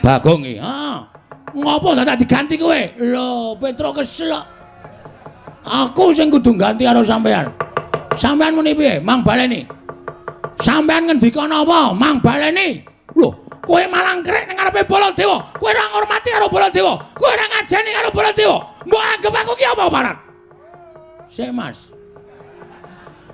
Bagong iki. Ngopo dadak diganti kowe? Lho, Petro kesel. Aku sing kudu ganti karo sampean. Sampean muni piye? Mang baleni. Sampean ngendika napa? Mang baleni. Lho, kowe malang krek ning ngarepe Baladewa. Kowe ora ngormati karo Baladewa. Kowe ora ngajeni karo Baladewa. Mbok anggap aku ki apa parat? Sik, Mas.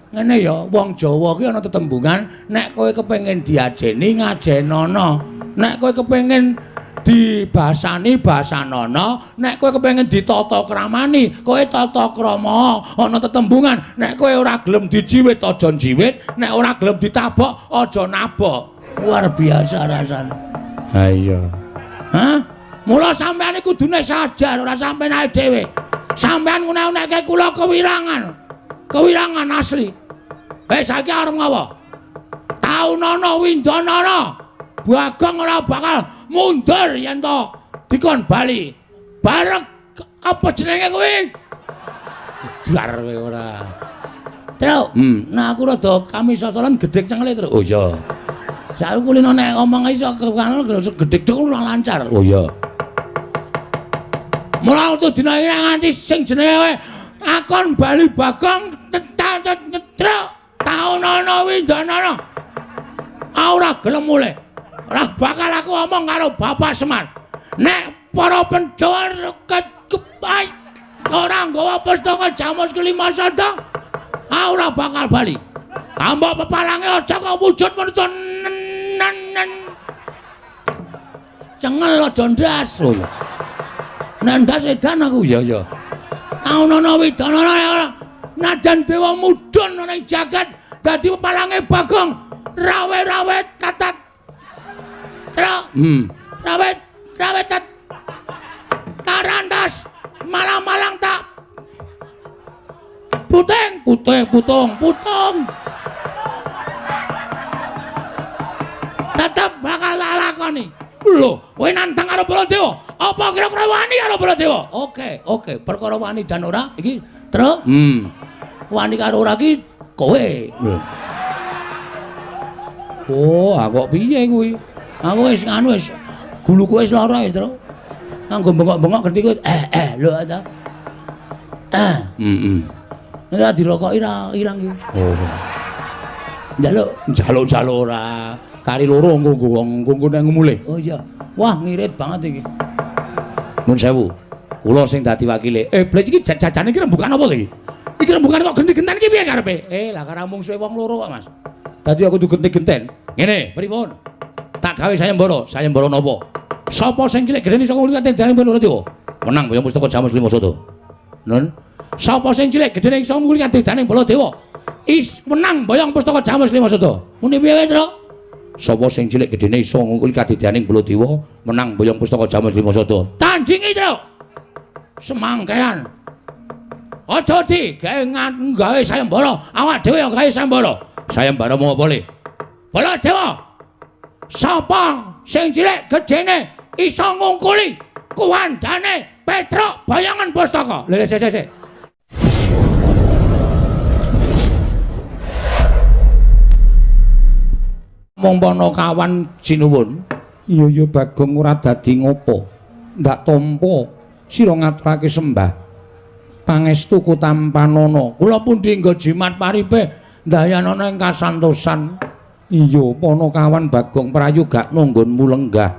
Ngene ya, wong Jawa ki ana tetembungan, nek kowe kepengin diajeni ngajenono. Nek kowe kepengin dibasani basanono, nek kowe kepengin ditata kramani, kowe tata krama. Ana tetembungan, nek kowe ora gelem dijiwit aja jiwit, nek ora gelem ditabok aja nabok. Luar biasa rasane. Ha iya. Hah? Mula sampeyan iku kudune sajar ora sampeyan ae dhewe. Sampeyan ngune-uneke kula kewirangan. Kewirangan asli. Saiki arep ngopo? Taunana Windanana. Bagong ora bakal mundur yen to dikon bali. Barek apa jenenge kuwi? Jar kowe ora. Tru, nah aku rada kami sosolan gedhek cengele, Tru. Oh iya. Saiki kulino nek ngomong iso gedhek tok ora lancar. Oh iya. Mula utuh dina iki nganti sing jenenge kowe akon bali Bagong Tru. Taunana Windanana. Ora gelem mulih. Ora bakal aku omong karo Bapak Semar. Nek para Pandhawa kepai ora nggawa pustaka Jamus Kelima Sada, ora bakal bali. Tambah pepalange aja kok wujud manusa cengel aja ndas. Nek ndas edan aku ya ya. Taunana Windanana ora nadan dewa mudhun ning jagat dadi pepalange Bagong rawe-rawe tatat rawe tarandas malang-malang tak putung tetep bakal lakoni. Lho, kowe nantang karo Baladewa. Apa kira-kira wani karo Baladewa? Oke, perkara wani dan ora iki Tru. Wani karo ora ki kowe. Oh, kok piye kuwi? Aku wis nganu wis guluku wis lara ya, Tru. Kanggo bengok-bengok genti kuwi lho ta. Ora dirokoki ra ilang iki. Oh. Njaluk ora. Kari loro nggo nek mulih. Oh iya. Wah, ngirit banget iki. Nun sewu. Kula sing dadi wakile. Blas iki jajane iki rembukan apa to iki? Iki rembukan kok genti-genten iki piye karepe? Lah karena mungsuhe wong loro kok, Mas. Dadi aku kudu genti-genten. Ngene, pripun? Tak gawe sayembara napa? Sapa sing cilik gedene saka kulit ati dalem Baladewa? Menang Bayang Pustaka Jamus Kelima Sada. Nun. Sapa sing cilik gedene saka kulit ati dalem Baladewa? Menang Bayang Pustaka Jamus Kelima Sada. Muni piye, Tru? Sapa sing cilik gedene iso ngungkuli kadidyaning Baladewa menang Bayang Pustaka Jamus Kelima Sada. Tandhingi, Tru. Semangkean. Aja gawe sayembara, awak dhewe yang gawe sayembara. Sayembara mau apa le? Baladewa. Sapa sing cilik gedene iso ngungkuli kuwandane Petruk Bayangan Pustaka. Lha sik. Mongkono kawan sinuwun. Iya Bagong ora dadi ngopo. Ndak tampa sira ngaturake sembah. Pangestu Kutampanana. Kula pundi nggo jimat paripe ndayanana ing kasantosan. Iya, Panakawan Bagong Prayoga nunggonmu lenggah.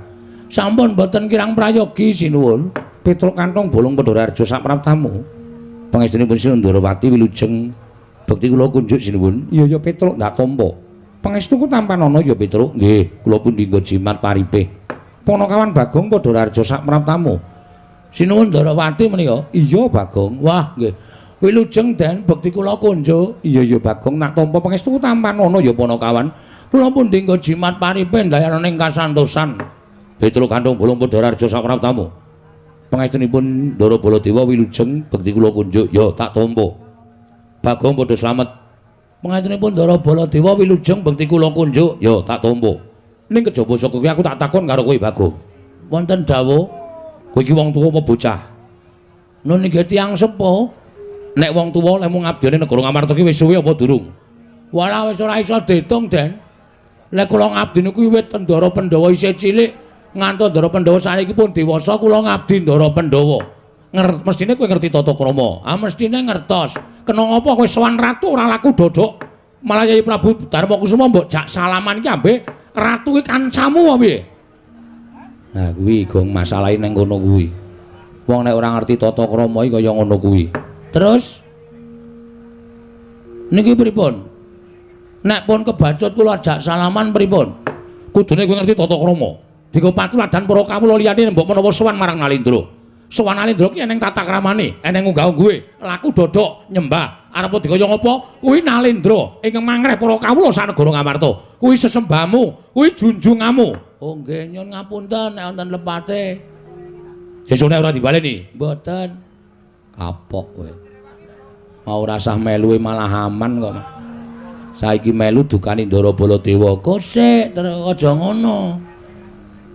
Sampun boten kirang prayogi sinuwun. Petruk kantong bolong Pedhararja sapraptamu. Pangestunipun Sinundarawati wilujeng bekti kula kunjuk sinuwun. Iya Petruk ndak tampa. Pangestu Kutampanana ya Petruk. Nggih, kula pundi nggo jimat paripe. Panakawan Bagong Pedhararja sapraptamu. Sinuwun Ndarawati menika. Iya Bagong. Wah, nggih. Wilujeng den bekti kula kunjuk. Iya Bagong nak tampa Pangestu Kutampanana ya Panakawan. Kula pundi nggo jimat paripe ndayanana ing kasantosan. Petruk kantong bolong Pedhararja sapraptamu. Pangestunipun Ndara Baladewa wilujeng bekti kula kunjuk ya tak tampa. Bagong padha slamet. Pangestunipun Ndara Baladewa wilujeng bekti kula kunjuk ya tak tampa. Ning kejaba saka kuwi aku tak takon karo kowe Bagong. Wonten dawuh kowe iki wong tuwa apa bocah? Nun nggih tiyang sepuh. Nek wong tuwa lek mung ngabdine negara Ngamarta ki wis suwe apa durung? Walah wis ora iso diitung, Den. Lek kula ngabdi niku wiwit Ndara Pandhawa isih cilik ngantos Ndara Pandhawa saniki pun dewasa kula ngabdi Ndara Pandhawa. Mestine kowe ngerti tata krama. Ah mestine ngertos. Kena ngapa kowe sowan ratu ora laku dodok? Malah Yai Prabu Darmakusuma mbok jak salaman iki ambek ratu iki kancamu apa piye? Nah kuwi gong masalahe ning kono kuwi. Wong nek ora ngerti tata krama iki kaya ngono kuwi. Terus niki pripun? Nek pun kebacut kula ajak salaman pripun? Kudune kowe ngerti tata krama. Dikopati ladan para kawula liyane mbok menawa sowan marang Nalendra. Sowan Nalendra ki eneng tata kramane, eneng unggah-ungguhe, laku dodok nyembah. Arep dikaya ngapa? Kuwi Nalendra ingkang mangreh para kawula sanegara Ngamarta. Kuwi sesembahmu, kuwi junjunganmu. Oh nggih nyun ngapunten nek wonten lepate. Sesune ora dibaleni. Mboten. Kapok kowe. Mau rasah meluwe malah aman kok. Saiki melu dukane Ndara Baladewa. Kok sik aja ngono.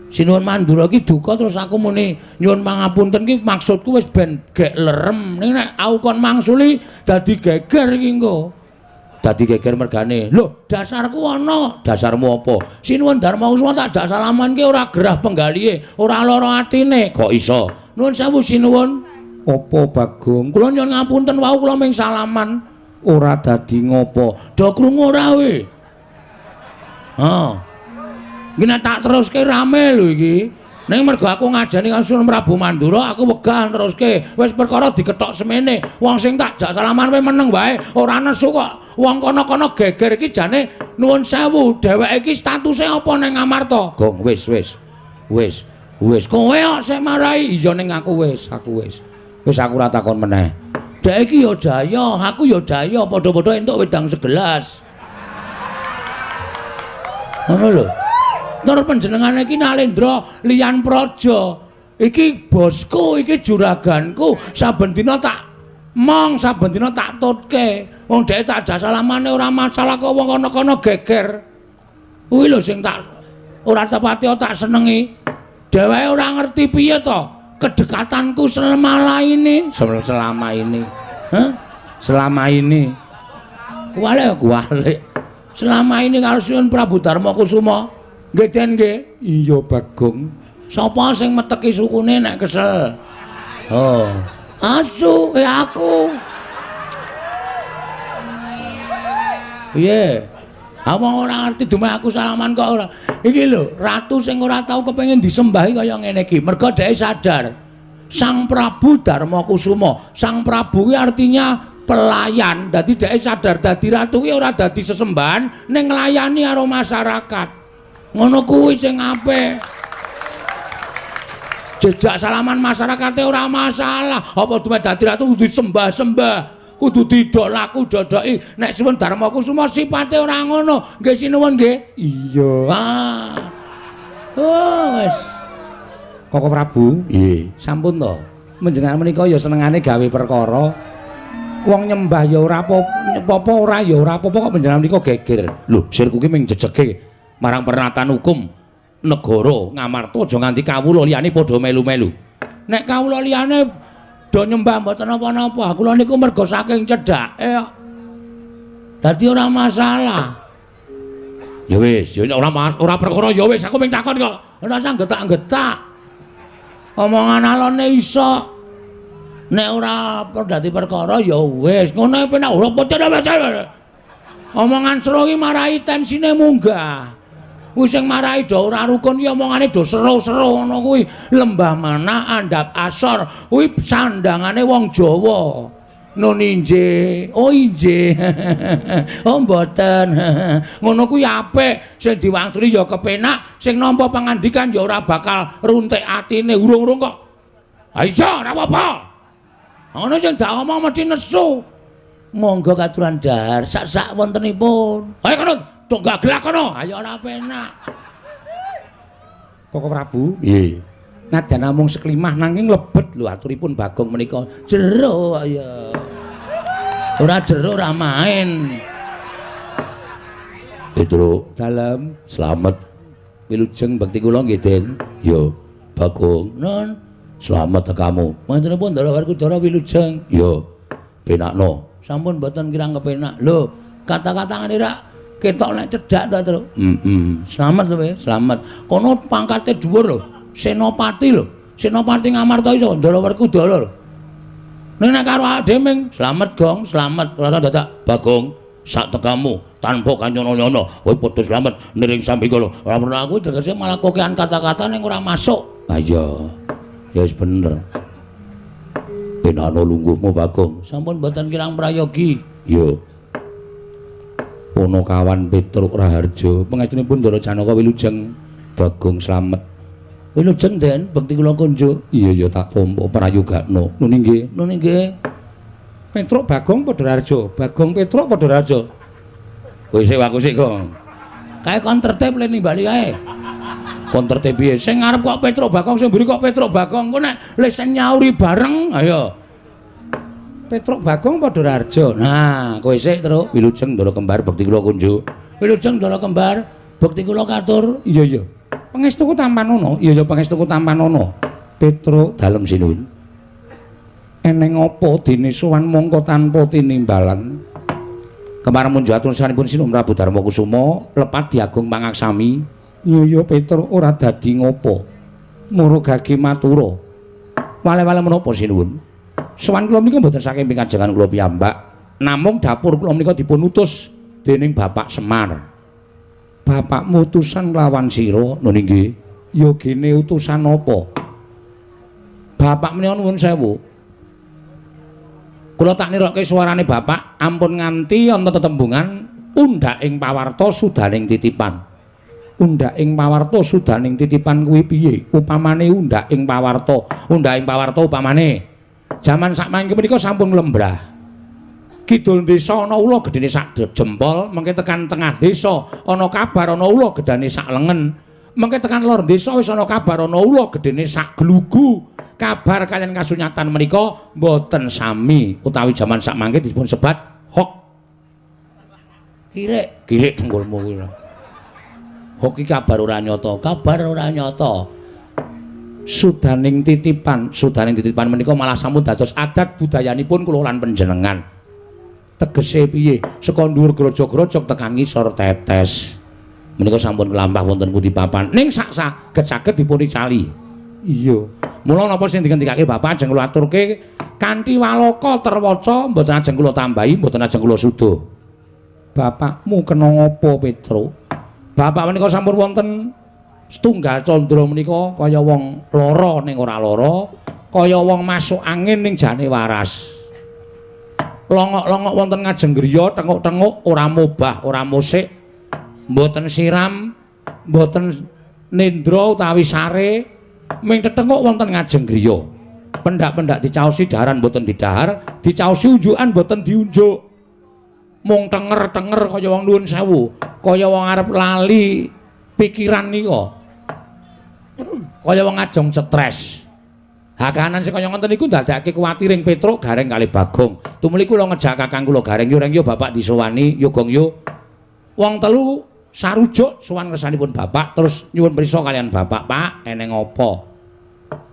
Sinuwun Mandura ki duka terus aku muni nyuwun pangapunten ki maksudku wis ben gek lerem. Ning nek aku kon mangsuli dadi geger iki engko. Dadi geger mergane. Lho, dasarku ana. Dasarmu apa? Sinuwun Darmakusuma tak jak salaman ki ora gerah penggalihe, ora lara atine. Kok iso? Nuwun sewu sinuwun. Apa Bagong? Kula nyuwun ngapunten wau kula ming salaman ora dadi ngopo. Do krungu ora we? Ha. Iki tak teruske rame lho iki. Ning mergo aku ngajeni Kasunan Prabu Mandura, aku wegah teruske. Wis perkara diketok semene. Wong sing tak jak salaman kowe meneng wae, ora nesu kok. Wong kono-kono geger iki jane nuwun sewu, dheweke iki statuse apa ning Ngamarta? Gong wis. Wis kowe kok sing marai. Iya ning aku wis. Wis aku ora takon meneh. Dhek iki ya daya, aku ya daya, padha-padha entuk wedang segelas. Ngono lho. Tur panjenengane iki Nalendra Liyan Praja. Iki bosku, iki juraganku. Saben dina tak saben dina tak tutke. Wong dhek tak jak salamane ora masalah kok wong kono-kono geger. Kuwi lho sing tak ora tepati tak senengi. Dheweke ora ngerti piye to kedekatanku selama ini. Hah? Selama ini. Kuwale. Selama ini karo Sinuwun Prabu Darmakusuma. Nggih Den nggih. Iya Bagong. Sapa sing meteki sukune nek kesel? Oh, asu aku. Piye? Awang ora ngerti dumeh aku salaman kok ora. Iki lho, ratu sing ora tau kepengin disembahi kaya ngene iki. Mergo dhek sadar Sang Prabu Darmakusuma. Sang Prabu kuwi artinya pelayan. Dadi dhek sadar dadi ratu kuwi ora dadi sesembahan ning nglayani karo masyarakat. Ngono kuwi sing apik. Jejak salaman masyarakate ora masalah. Apa dumeh dadi ratu kudu sembah-sembah, kudu didok laku dodoki. Nek Sinuwun Darmakusuma sipate ora ngono. Nggih sinuwun nggih. Iya. Oh, wis. Koko Prabu? Nggih. Sampun to. Menjenengan menika ya senengane gawe perkara. Wong nyembah ya ora apa-apa, ora ya ora apa-apa kok menjenengan menika geger. Lho, sirku ki ming jejege marang pernatan hukum negara Ngamarta aja nganti kawula liyane padha melu-melu. Nek kawula liyane do nyembah mboten napa-napa, kula niku mergo saking cedhake kok. Dadi ora masalah. Ya wis, ya ora perkara ya wis, aku ming takon kok. Ora usah getak-getak. Omongan alone iso. Nek ora dadi perkara ya wis, ngono penak ora pocet wis. Omongan sero iki marai tensine munggah. Wis sing marai do ora rukun ki omongane do sero-sero ngono kuwi. Lembah Mana andhap asor kuwi sandangane wong Jawa. Nun inje. Oh inje. Oh mboten. Ngono kuwi apik. Sing diwangsuli ya kepenak, sing nampa pangandikan ya ora bakal runtik atine. Urung-urung kok. Ha iso ora apa-apa. Ngono sing dak omong mesti nesu. Monggo katuran dahar sak-sak wontenipun. Ayo kono, tok gaglak kono. Ayo ora penak. Koko Prabu? Nggih. Nadyan namung seklimah nanging lebet lho aturipun Bagong menika. Jero ayo. Ora jero ora main. Petro, dalem, slamet. Wilujeng bekti kula nggih, Den. Yo, Bagong. Nun, slamet tekamu. Mantenipun Ndara Werkudara wilujeng. Yo, penakno. Sampun mboten kirang kepenak. Lho, kata-katane rak Ketok nek cedhak ta, Tru. Selamat lho, selamat. Kono pangkate dhuwur lho. Senopati lho. Senopati Ngamarta iso Ndara Werkudara lho. Ning nek karo awake dhewe selamat Gong, selamat ora dadak Bagong. Sak tekamu tanpa kanyono-nyono kowe padha slamet niring sambikala ora perlu aku tegese malah kokean kata-kata ning ora masuk. Ha iya ya wis bener benano lungguhmu Bagong sampun mboten kirang prayogi. Yo Punakawan Petruk Raharja pangestunipun Ndara Janaka wilujeng Bagong slamet wilujeng Den bekti kula konjuk. Iya ya tak tampa prayogakno nune nggih Petruk Bagong padha Raharja, Bagong Petruk padha Raharja. Kowe sik waku sik, Gong. Kae kon tertib le nimbali kae. Kon tertib piye? Sing ngarep kok Petruk Bagong, sing mburi kok Petruk Bagong. Kok nek wis nyauri bareng, ayo. Petruk Bagong padha Raharja. Nah, kowe sik, Truk. Wilujeng Ndara Kembar bekti kula kunjuk. Wilujeng Ndara Kembar bekti kula katur. Iya, iya. Pangestuku Tampanono. Iya, iya pangestuku Tampanono. Petruk dalem sinuwun. Eneng apa dene sowan mongko tanpa tinimbalan kemar munjo atur sanipun Sinum Prabu Darmakusuma lepat diagung pangaksami. Iya Petruk ora dadi ngopo murugake matura wale-wale menapa sinuwun sowan kula menika mboten saking pikajengan kula piyambak namung dapur kula menika dipun utus dening Bapak Semar. Bapakmu utusan lawan sira lho nggih. Ya gene utusan apa? Bapak menika nuwun sewu. Kula tak nirokke suarane bapak ampun nganti wonten tetembungan undhak ing pawarta sudaning titipan. Undhak ing pawarta sudaning titipan kuwi piye? Upamane undhak ing pawarta upamane jaman sakmangke menika sampun lembrah. Kidul desa ana ula gedene sak jempol, mengke tekan tengah desa ana kabar ana ula gedane sak lengen. Mengke tekan lor desa wis ana kabar ana ula gedene sak glugu. Kabar kalian kasunyatan menika mboten sami utawi jaman sakmangke dipun sebat hok. Kirik dengkulmu kuwi. Hok iki kabar ora nyata, Sudaning titipan menika malah sampun dados adat budayanipun kula lan panjenengan. Tegese piye? Saka dhuwur grojok-grojok tekan ngisor tetes. Menika sampun kelampah wonten pundi papan. Ning saksa saged dipun icali. Iya. Mula napa sing digendikake Bapak ajeng kula aturke kanthi waloka terwaca mboten ajeng kula tambahi, mboten ajeng kula suda. Bapakmu kena ngapa, Petruk? Bapak menika sampun wonten setunggal candra menika kaya wong lara ning ora lara, kaya wong masuk angin ning jane waras. Longok-longok wonten ngajeng griya, tenguk-tenguk ora mobah, ora musik, mboten siram, mboten nendra utawi sare. Ming tetenguk wonten ngajeng griya. Pendak-pendak dicaosi daharan mboten didahar, dicaosi unjukan mboten diunjuk. Mung tenger-tenger kaya wong nuwun sewu, kaya wong arep lali pikiran nika. Kaya wong ngajeng stres. Hakanan sing kaya ngoten niku ndadekake kuwatiring Petruk gareng kalih Bagong. Tumuli kula ngejak kakang kula gareng yo reng yo Bapak disowani yo Gong yo. Wong telu sarujuk sowan kersanipun Bapak terus nyuwun prisa kalian Bapak, Pak, eneng apa?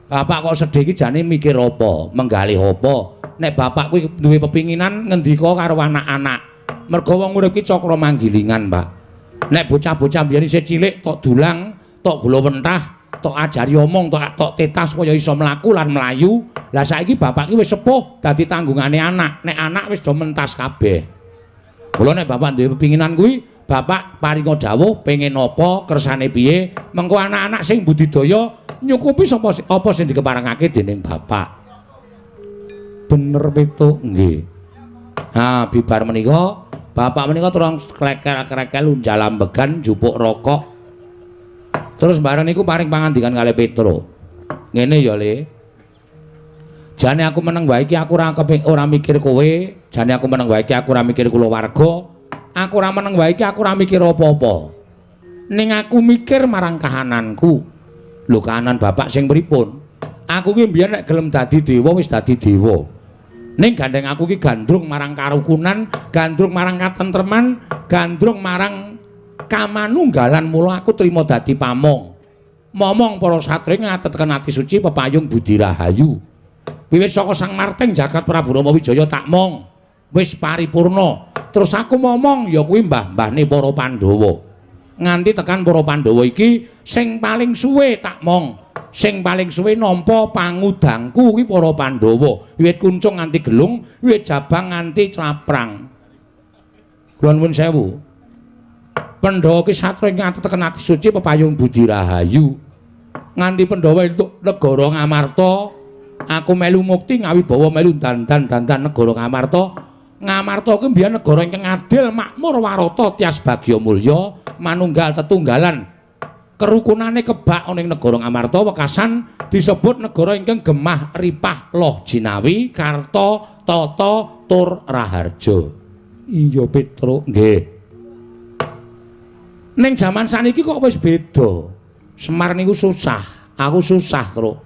Bapak kok sedih iki jane mikir apa? Menggalih apa? Nek Bapak kuwi duwe pepinginan ngendika karo anak-anak. Merga wong urip ki cakra manggilingan, Pak. Nek bocah-bocah biyen isih cilik tok dulang, tok gula wentah, tok ajari omong, tok tetas supaya iso mlaku lan mlayu. Lah saiki Bapak ki wis sepuh dadi tanggungane anak. Nek anak wis do mentas kabeh. Mula nek Bapak duwe pepinginan kuwi Bapak paringa dawuh pengen apa kersane piye mengko anak-anak sing budidaya nyukupi apa sing dikeparengake dening Bapak. Bener Petruk nggih. Ha bibar menika Bapak menika terus klekel-klekel unjal ambegan jupuk rokok. Terus bareng niku paring pangandikan kalih Petruk. Ngene ya Le. Jane aku meneng wae iki aku ora mikir kowe, jane aku meneng wae iki aku ora mikir kulawarga. Aku ora meneng wae iki aku ora mikir apa-apa. Ning aku mikir marang kahananku. Lho kahanan Bapak sing pripun? Aku ki mbiyen nek gelem dadi dewa wis dadi dewa. Ning gandeng aku ki gandrung marang karukunan, gandrung marang katentreman, gandrung marang kamanunggalan mula aku trima dadi pamong. Momong para satri ngatetken ati suci pepayung budi rahayu. Wiwit saka Sang Marteng jagat Prabu Rama Wijaya tak mong wis paripurna Terus aku ngomong ya kuwi mbah-mbahne para Pandhawa. Nganti tekan para Pandhawa iki sing paling suwe tak mong. Sing paling suwe nampa pangudangku kuwi para Pandhawa. Wiwit kuncung nganti gelung, wiwit jabang nganti claprang. Kula nuwun sewu. Pandhawa ki satra ing tekan ati suci pepayung budi rahayu. Nganti Pandhawa entuk negara Ngamarta, aku melu mukti ngawibawa melu dandan negara Ngamarta. Ngamarta kuwi mbiyen negara ingkang adil, makmur, warata, tias bagya mulya, manunggal tetunggalan. Kerukunane kebak ana ing negara Ngamarta wekasan disebut negara ingkang gemah ripah loh jinawi, karta, tata, tur raharja. Iya Petruk, nggih. Ning jaman saniki kok wis beda. Semar niku susah, aku susah, Truk.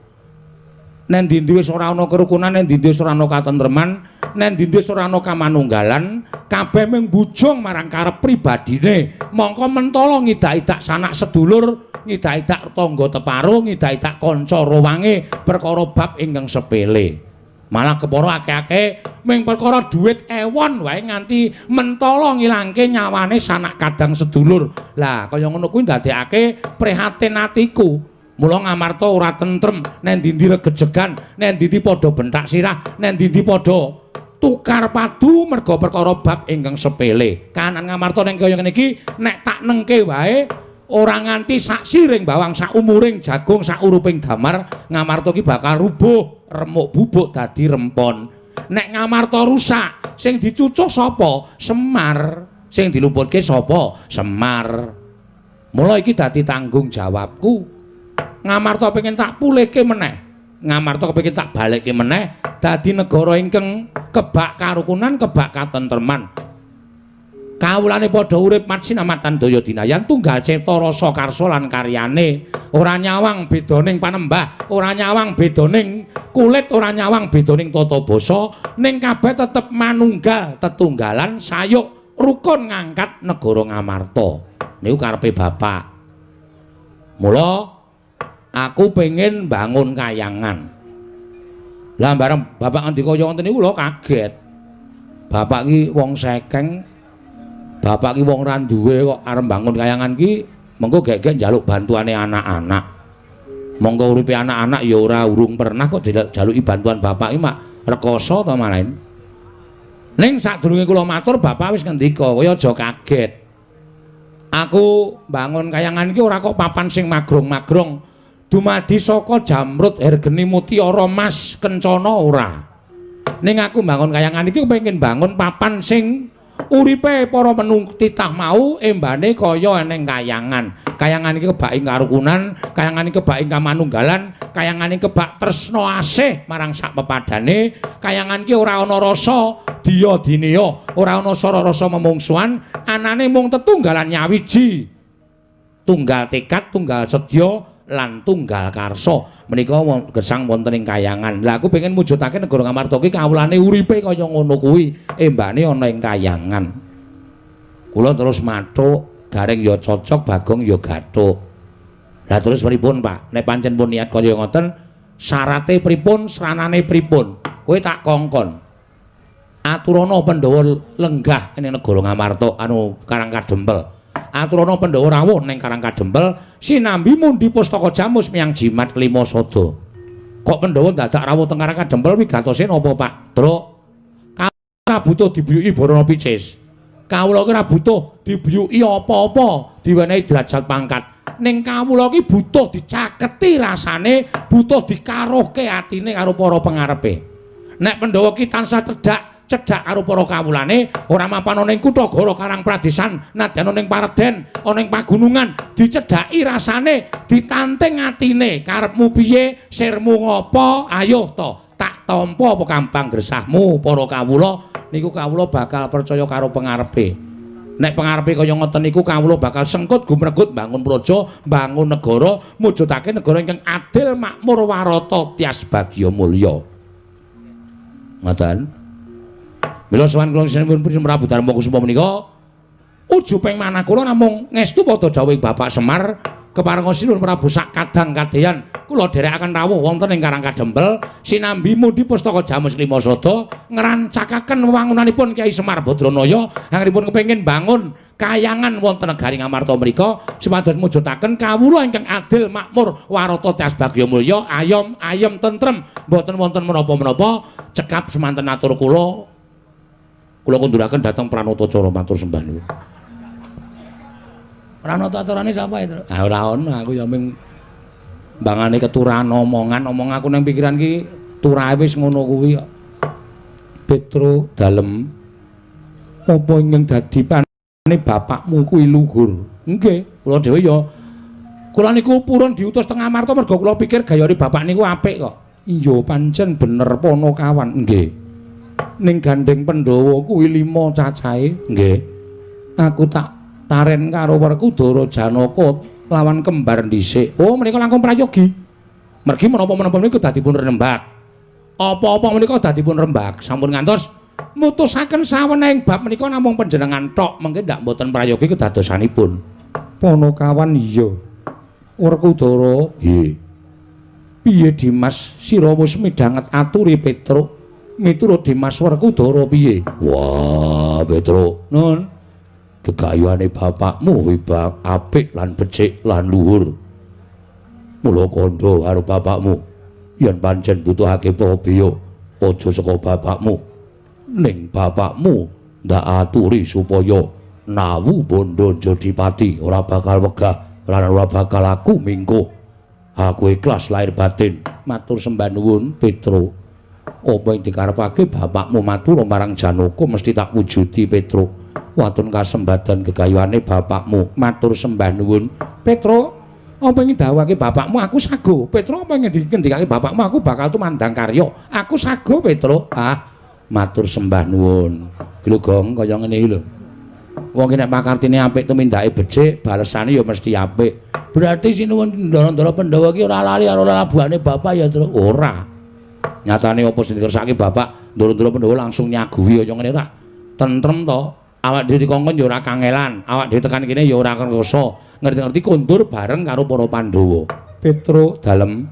Nen ndi wis ora ana kerukunan, nen ndi wis ora ana katentreman, nen ndi wis ora ana kamanunggalan, kabeh mung bujung marang karep pribadine. Mongko mentala ngidak-idak sanak sedulur, ngidak-idak tangga teparuh, ngidak-idak kanca rowange perkara bab ingkang sepele. Malah kepara akeh-akeh ming perkara dhuwit ewon wae nganti mentala ngilangke nyawane sanak kadang sedulur. Lah kaya ngono kuwi ndadekake prihatin atiku. Mula Ngamarta ora tentrem, nek ndi regejegan, nek ndi padha bentak sirah, nek ndi padha tukar padu merga perkara bab ingkang sepele. Kahanan Ngamarta ning kaya ngene iki nek tak nengke wae ora nganti sak siring bawang, sak umuring jagung, sak uruping damar, Ngamarta ki bakal rubuh, remuk bubuk dadi rempon. Nek Ngamarta rusak, sing dicucuh sapa? Semar. Sing dilumputke sapa? Semar. Mula iki dadi tanggung jawabku. Ngamarta pengen tak pulihke meneh. Ngamarta kepengin tak balekke meneh dadi negara ingkang kebak karukunan, kebak katentreman. Kawulane padha urip matsinamatan daya dinayan tunggal cipta rasa karsa lan karyane. Ora nyawang bedaning panembah, ora nyawang bedaning kulit, ora nyawang bedaning tata basa, ning kabeh tetep manunggal tetunggalan sayuk rukun ngangkat negara Ngamarta. Niku karepe bapak. Mula aku pengen bangun kayangan. Lah bareng bapak ngendika kaya ngoten niku lho kaget. Bapak ki wong sekeng. Bapak ki wong ra duwe kok arep bangun kayangan ki mengko gek-gek njaluk bantuane anak-anak. Monggo uripe anak-anak ya ora urung pernah kok jaluki bantuan bapak ki mak rekoso to malahan. Ning sadurunge kula matur bapak wis ngendika kaya aja kaget. Aku bangun kayangan ki ora kok papan sing magrong-magrong. Dumadi saka jamrut hergeni mutiara mas kencana ora. Ning aku bangun kayangan iki pengen bangun papan sing uripe para menung titah mau embane kaya eneng kayangan. Kayangan iki kebak ing karukunan, kayangan iki kebak ing kamanunggalan, kayangan iki kebak tresna asih marang sak pepadane, kayangan iki ora ana rasa diya dineya, ora ana rasa memungsuhan, anane mung tetunggalan nyawiji. Tunggal tekad, tunggal sedya lan tunggal karsa. Menika gesang wonten ing kayangan. Lah aku pengen mujudake negara Ngamarta ki kawulane uripe kaya ngono kuwi, embane ana ing kayangan. Kula terus mathuk, Gareng ya cocok, Bagong ya gathuk. Lah terus pripun, Pak? Nek pancen pun niat kaya ngoten, syarate pripun, sranane pripun? Kowe tak kongkon. Aturana Pandhawa lenggah ing negara Ngamarta anu Karangkadempel. Aturana Pandhawa rawuh ning Karangkadempel sinambi mundi pustaka jamus miyang jimat kelima sada. Kok Pandhawa dadak rawuh teng Karangkadempel wigatose napa, Pak? Truk. Kawula butuh dibuyuki Barana Picis. Kawula ki ora butuh dibuyuki apa-apa, diwenehi derajat pangkat. Ning kawula ki butuh dicaketi rasane, butuh dikaruhke atine karo para pengarepe. Nek Pandhawa ki tansah cedhak karo para kawulane, ora mapan ana ing kutha Goro Karang Pradesan, nadyan ana ing Paredèn, ana ing pagunungan, dicedhaki rasane, ditanting atine, karepmu piye, sirmu ngopo, ayo to, tak tampa apa kambang gresahmu para kawula, niku kawula bakal percaya karo pengarepe. Nek pengarepe kaya ngoten niku kawula bakal sengkut gumregut bangun praja, bangun negara, mujudake negara ingkang adil, makmur, warata, tias bagya mulya. Ngoten. Mila sowan kula sinipun Prabu Darma Kusuma menika ujuping manah kula namung ngestu padha dawuhing Bapak Semar keparenga sinuwun Prabu sak kadang kadeyan kula dherekaken rawuh wonten ing Karang Kadempel sinambi mudi pustaka Jamus Klimasada ngrancakaken wewangunanipun Kyai Semar Badranaya anggenipun kepengin bangun kayangan wonten negari Ngamarta mriku supados mujudaken kawula ingkang adil makmur warata tas bagya mulya ayom ayem tentrem mboten wonten menapa-menapa cekap semanten atur kula kunduraken dhateng Pranatacara matur sembah nuwun. Pranatacarane sapa itu? Ah ora ono aku ya ming bangane keturahan omong aku nang pikiran ki turahe wis ngono kuwi kok. Petro dalem apa ingkang dadi panane bapakmu kuwi luhur. Nggih, kula dhewe ya kula niku purun diutus teng Amarta mergo kula pikir gayane bapak niku apik kok. Iya pancen bener Ponokawan. Nggih. Ning gandeng Pandhawa kuwi 5 cacahe. Nggih. Aku tak taren karo Werkudara Janaka lawan kembar dhisik. Oh, menika langkung prayogi. Mergi menapa-menapa niku dadipun rembag. Apa-apa menika dadipun rembag. Sampun ngantos mutusaken sawenehing bab menika namung panjenengan tok, mengke ndak mboten prayogi kedadosanipun. Ponokawan iya. Werkudara, nggih. Piye Dimas sira wis midhanget aturi Petruk? Miturut Dimas Werkudara piye? Wah, Petruk. Nun. Gegayuhane bapakmu wibak apik lan becik lan luhur. Mula kandha karo bapakmu. Yen pancen butuhake pabiya, aja saka bapakmu. Ning bapakmu ndak aturi supaya nawu bondo Jodipati ora bakal wegah lan ora bakal aku mingkuh. Aku ikhlas lahir batin. Matur sembah nuwun, Petruk. Apa yang dikarepake bapakmu matur marang Janaka mesti tak wujudi, Petruk. Wonten kasembatan gegayuhane bapakmu matur sembah nuwun. Petruk, apa yang dawuhake bapakmu aku sago. Petruk, apa yang dikendikake bapakmu aku bakal tumandang karya. Aku sago, Petruk. Ah, matur sembah nuwun. Lho Gong, kaya ngene iki lho. Wong ki nek pakartine apik tumindake becik, balesane ya mesti apik. Berarti sinuwun Ndara-ndara Pandhawa ki ora lali karo labuhane bapak ya, Tru? Ora. Nyatane apa sing dikersake bapak, Ndara-ndara Pandhawa langsung nyaguhi kaya ngene ora. Tentrem to. Awak dhewe dikongkon ya ora kangelan, awak dhewe tekan kene ya ora kersa. Ngerti-ngerti kondur bareng karo para Pandhawa. Petruk dalem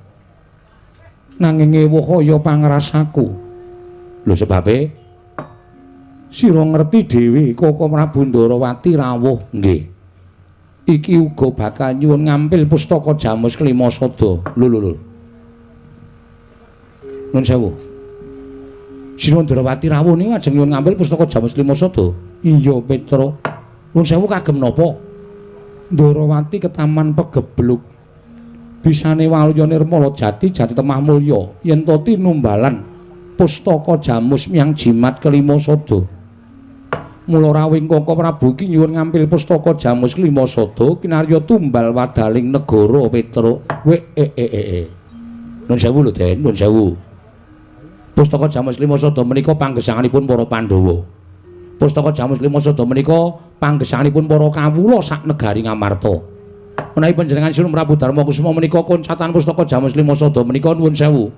nanging ewuh kaya pangrasaku. Lho sebabe sira ngerti dhewe Koko Prabu Ndarawati rawuh. Nggih. Iki uga bakal nyuwun ngampil pustaka Jamus Klimasada. Lho. Nun sewu. Sira Ndarawati rawuh niku ajeng nyuwun ngampil pustaka Jamus Klimasada. Iya, Petruk. Nun sewu kagem napa? Ndarawati ketaman pegebluk. Bisane waluya nirmala jati temah mulya yen to tinumbalan pustaka Jamus miyang jimat Klimasada. Mula rawing Koko Prabu iki nyuwun ngampil pustaka Jamus Klimasada kinarya tumbal wadaling negara, Petruk. Nun sewu lho, Den, nun sewu. Pustaka Jamus Klimasada menika panggesanganipun para Pandhawa. Pustaka Jamus Klimasada menika panggesanganipun para kawula sak negari Ngamarta. Menawi panjenengan Sinuwun Prabu Darmakusuma menika koncatan pustaka Jamus Klimasada menika nuwun sewu.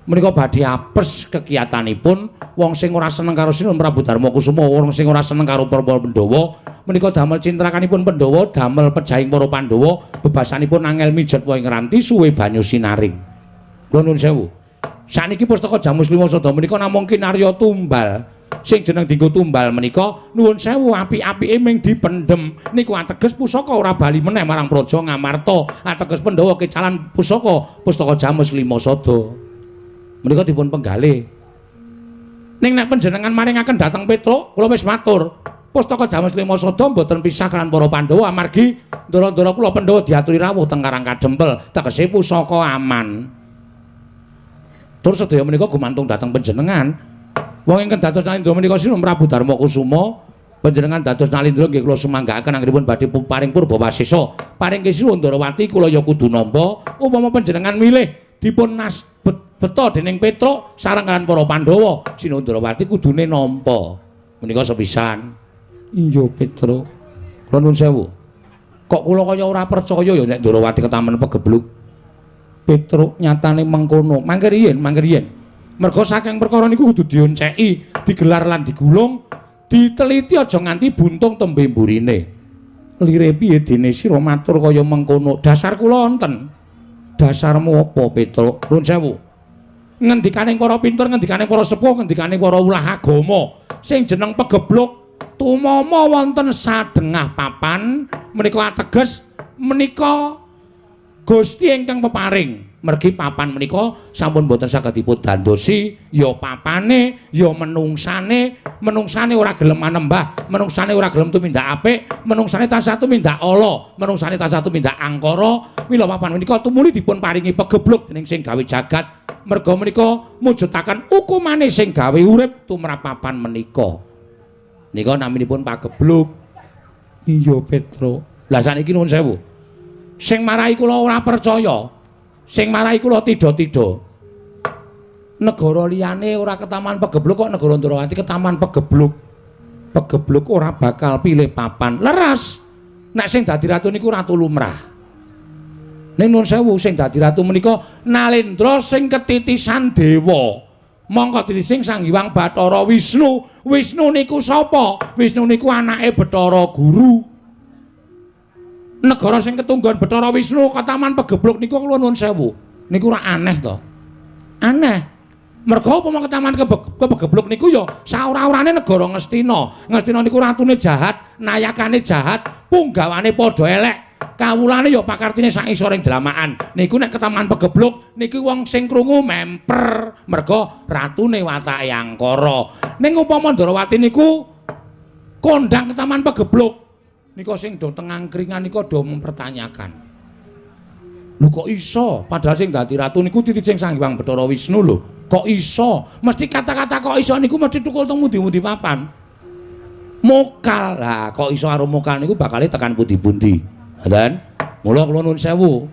Menika badhe apes kegiatanipun wong sing ora seneng karo Sinuwun Prabu Darmakusuma, wong sing ora seneng karo para Pandhawa, menika damel cintrakanipun Pandhawa, damel pejahing para Pandhawa, bebasanipun angel mijet wae ngranti suwe banyu sinaring. Kula nuwun sewu. Saniki pustaka Jamus Klimasada menika namung kinarya tumbal. Sing jeneng dienggo tumbal menika nuwun sewu apik-apike ming dipendhem niku ateges pusaka ora bali meneh marang praja Ngamarta, ateges Pandhawa kecalan pusaka pustaka Jamus Klimasada. Menika dipun penggalih. Ning nek panjenengan maringaken dhateng Petruk, kula wis matur, pustaka Jamus Klimasada mboten pisah kaliyan para Pandhawa amargi ndara-ndara kula Pandhawa diaturi rawuh teng Karang Kadempel, tegese pusaka aman. Tur sedaya menika gumantung dhateng panjenengan. Wong ingkang dados nalindra menika Sinuwun Prabu Darmakusuma, panjenengan dados nalindra nggih kula sumanggaaken anggenipun badhe paring purba wasesa. Paring Sinuwun Ndarawati kula ya kudu nampa upama panjenengan milih dipun beto dening Petruk sareng kaliyan para Pandhawa, Sinuwun Ndarawati kudune nampa. Menika sepisan. Iya, Petruk. Kula nuwun sewu. Kok kula kaya ora percaya ya nek Ndarawati ketamen pegebluk. Petruk nyatane mengkono. Mangke riyen. Merga saking perkara niku kudu dionceki, digelar lan digulung, diteliti aja nganti buntung tembe mburine. Lire piye dene sira matur kaya mengkono? Dasar kula wonten. Dasarmu apa, Petruk? Nuwun sewu. Ngendikaning para pinter, ngendikaning para sepuh, ngendikaning para ulah agama sing jeneng pegebluk tumama wonten sadengah papan menika ateges menika Gusti ingkang peparing. Mergi papan menika sampun boten saged dipun dandosi ya papane ya menungsane ora gelem manembah, menungsane ora gelem tumindak apik, menungsane tansah tumindak ala, menungsane tansah tumindak angkara. Mila papan menika tumuli dipun paringi pegebluk dening sing gawe jagat. Merga menika mujudaken ukumane sing gawe urip tumrap papan menika. Nika naminipun pagebluk. Iya Petro. Lah saniki nuwun sewu. Sing marahi kula ora percaya. Sing marahi kula tida-tida. Negara liyane ora ketaman pegebluk kok negara Ndrawati ketaman pegebluk. Pegebluk ora bakal pilih papan. Leres. Nek sing dadi ratu niku ratu lumrah. Ning nuwun sewu sing dadi ratu menika Nalendra sing ketitisan dewa. Mongko titising Sang Hyang Bathara Wisnu. Wisnu niku sapa? Wisnu niku anake Bathara Guru. Negara sing ketunggon Bathara Wisnu ketaman pegebluk niku kula nuwun sewu. Niku ora aneh to. Aneh. Merga upama ketaman pegebluk niku ya saora-orane negara Ngastina. Ngastina niku ratune jahat, nayakane jahat, punggawane padha elek. Kawulane ya pakartine sak isoring dlamaan. Niku nek ketaman pegebluk niki wong sing krungu memper. Merga ratune watake angkara. Ning upama Ndrawati niku kondang ketaman pegebluk. Nika sing do teng angkringan nika do mempertanyakan. Lho kok iso? Padahal sing dadi ratu niku titicing Sang Hyang Bathara Wisnu lho. Kok iso? Mesti kata-kata kok iso niku mesti tukul teng mundi-mundi papan. Mokal. Lah kok iso karo mokal niku bakale tekan pundi-pundi. Ngoten. Mula kula nuwun sewu.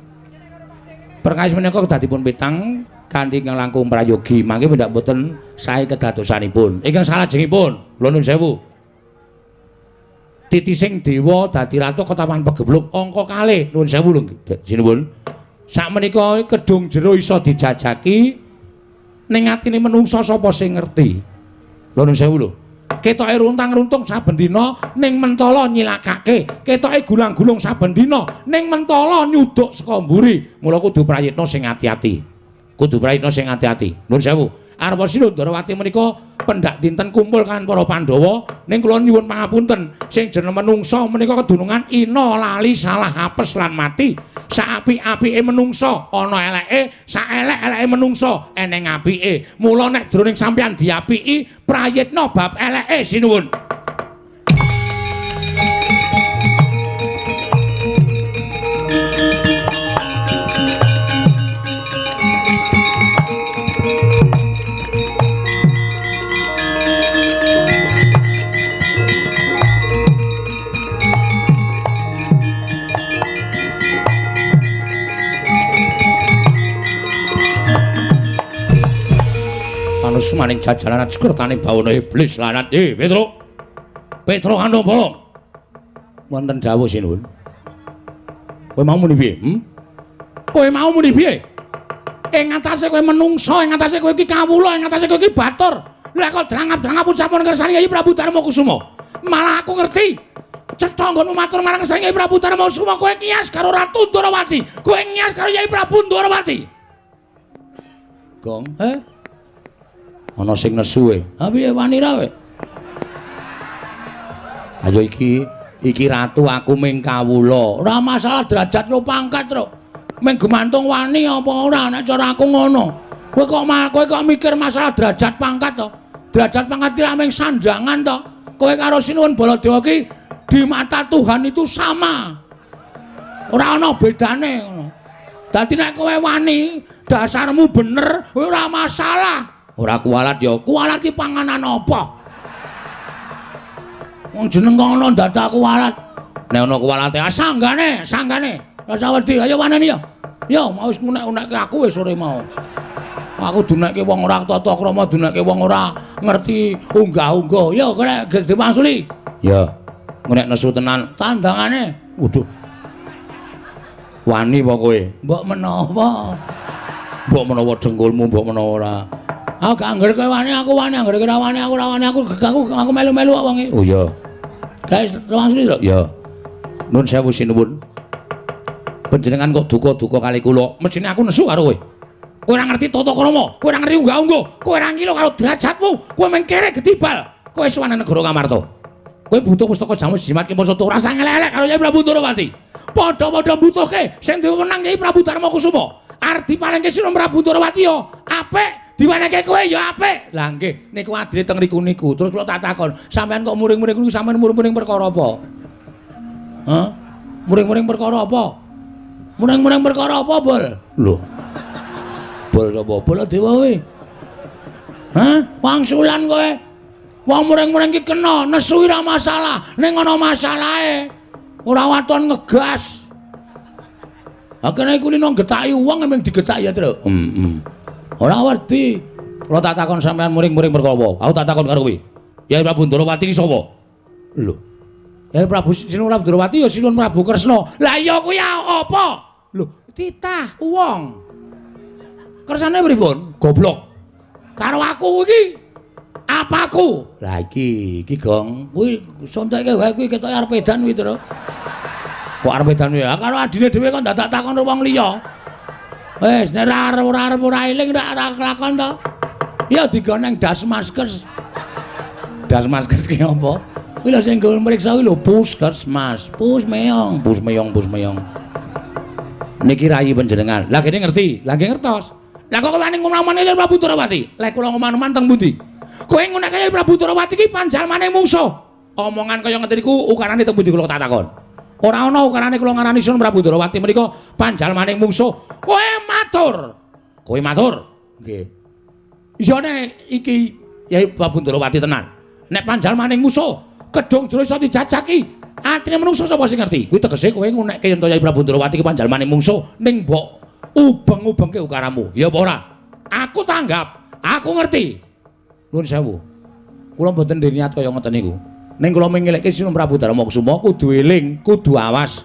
Perkawis menika kedadipun pitang kanthi ingkang langkung prayogi. Mangke ndak boten sae kedadosanipun. Ingkang salajengipun kula nuwun sewu. Titising dewa dadi ratu ketaman pegebluk angka kalih nuwun sewu lho jinuwun. Sakmenika kedung jero iso dijajaki ning atine menungsa sapa sing ngerti. Lho nuwun sewu lho. Ketoke runtang-runtung saben dina ning mentala nyilakake, ketoke gulang-gulung saben dina ning mentala nyuduk saka mburi. Mula kudu prayitna sing ati-ati. Kudu prayitna sing ati-ati. Nuwun sewu. Arep sira Ndrawati menika pendak dinten kumpul kan para Pandhawa ning kula nyuwun pangapunten sing jeneng menungsa menika kedunungan ina lali salah apes lan mati saapik-apike menungsa ana eleke saelek-eleke menungsa eneng apike mula nek jroning sampeyan diapiki prayitna bab eleke sinuwun. Manus maning jajalan sekurtane bawana iblis lanat. Petruk. Petruk Andopo. Wonten dawuh sinuwun. Kowe mau muni piye? Kowe mau muni piye? Ing ngatasé kowe menungsa, ing ngatasé kowe iki kawula, ing ngatasé kowe iki batur. Lah kok drangap-drangap pun sampun ngersani Kyai Prabu Darmakusuma. Malah aku ngerti. Cetha nggonmu matur marang Kyai Prabu Darmakusuma kowe ngias karo Ratu Ndrawati. Kowe ngias karo Kyai Prabu Ndrawati. Gong, ana sing nesu e. Ha piye wani ra kowe? Ayo iki ratu aku ming kawula. Ora masalah derajat lo pangkat, Tru. Ming gumantung wani apa ora nek cara aku ngono. Kowe kok mikir masalah derajat pangkat to? Derajat pangkat ki ming sanjangan to. Kowe karo Sinuwun Baladewa ki di mata Tuhan itu sama. Ora ana bedane ngono. Dadi nek kowe wani, dasarmu bener, ora masalah. Ora kualat ya, kualat ki panganan apa? Wong jeneng kono dadak kualat. Nek ana kualate sanggane. Rasa wedi, ayo waneni ya. Ya mau wis ngunek-unekke aku wis sore mau. Aku dunekke wong ora tata krama, dunekke wong ora ngerti unggah-ungguh. Ya kene Gede Mangsuli. Ya. Ngunek nesu tenan tandangane. Waduh. Wani apa kowe? Mbok menawa. Mbok menawa dengkulmu, mbok menawa ora. Aku gak angger kowe wani, aku wani, angger kowe wani, aku ora wani, aku melu-melu kok wonge. Oh iya. Guys, Mangsuli to? Ya. Nun sewu sinuwun. Panjenengan kok duka-duka kali kula. Mesine aku nesu karo kowe. Kowe ora ngerti tata krama, kowe ora ngerti unggah-ungguh, kowe ora ngilo karo derajatmu, kowe mengkere gedibal. Kowe suwane negara Ngamarta. Kowe butuh pustaka jamu jimat ki poso ora usah ngelek-elek karo Kyai Prabu Ndorowati. Padha-padha butuhke sing duwe wenang Kyai Prabu Darmakusuma. Arep diparingke Sira Prabu Ndorowati ya apik, diwenehke kowe ya apik. Lah nggih, niku adile teng riku niku. Terus kula tak takon, sampean kok muring-muring niku sampean muring-muring perkara apa? Hah? Muring-muring perkara apa? Muring-muring perkara apa, Bol? Lho. Bol sapa? Bol Dewa kowe. Hah? Wangsulan kowe. Wong muring-muring ki kena, nesu ora masalah. Ning ana masalahe. Ora waton ngegas. Akene iku lino getaki wong emang digetaki ya, Tru. Ora werti. Kula tak takon sampean muring-muring perkara apa? Aku tak takon karo kowe. Kyai Prabu Ndorowati ki sapa? Lho. Kyai Prabu Sinun Prabu Ndorowati ya Sinun Prabu Kresna. Lah iya kuwi apa? Lho, titah wong. Kersane pripun? Goblok. Karo aku iki apaku? Lah iki Gong, kuwi sontekke wae kuwi ketok arep edan kuwi, Tru. Kok arep edan ya? Karo adine dhewe kok ndak takon karo wong liya. Wis nek ora eling ora kelakon to. Ya digoneng Dasmaskes. Dasmaskes ki apa? Kuwi lho sing nggo mriksa kuwi lho Puskesmas. Pusmeyong. Niki rayi panjenengan. Lah kene ngerti, lah nggih ngertos. Lah kok wani ngomong-ngomong Kyai Prabu Ndorowati? Lah kula ngomong-ngomong teng pundi? Kowe ngunek Kyai Prabu Ndorowati ki panjalmane mungsuh. Omongan kaya ngeten niku ukarane teng pundi kula tak takon. Ora ana ukarane kula ngarani Sinun Prabu Ndorowati menika panjalmane mungsuh. Kowe matur. Nggih. Isane iki Kyai Prabu Ndorowati tenan. Nek panjalmane mungsuh, kedung jero iso dijajaki. Atine menungso sapa sing ngerti? Kuwi tegese kowe ngunekke yen Kyai Prabu Ndorowati ki panjalmane mungsuh ning mbok ubeng-ubengke ukaramu. Ya apa ora? Aku tanggap, aku ngerti. Nuwun sewu. Kula mboten niat kaya ngoten niku. Ning kula mengelekke Sinun Prabu Darmakusuma kudu eling, kudu awas.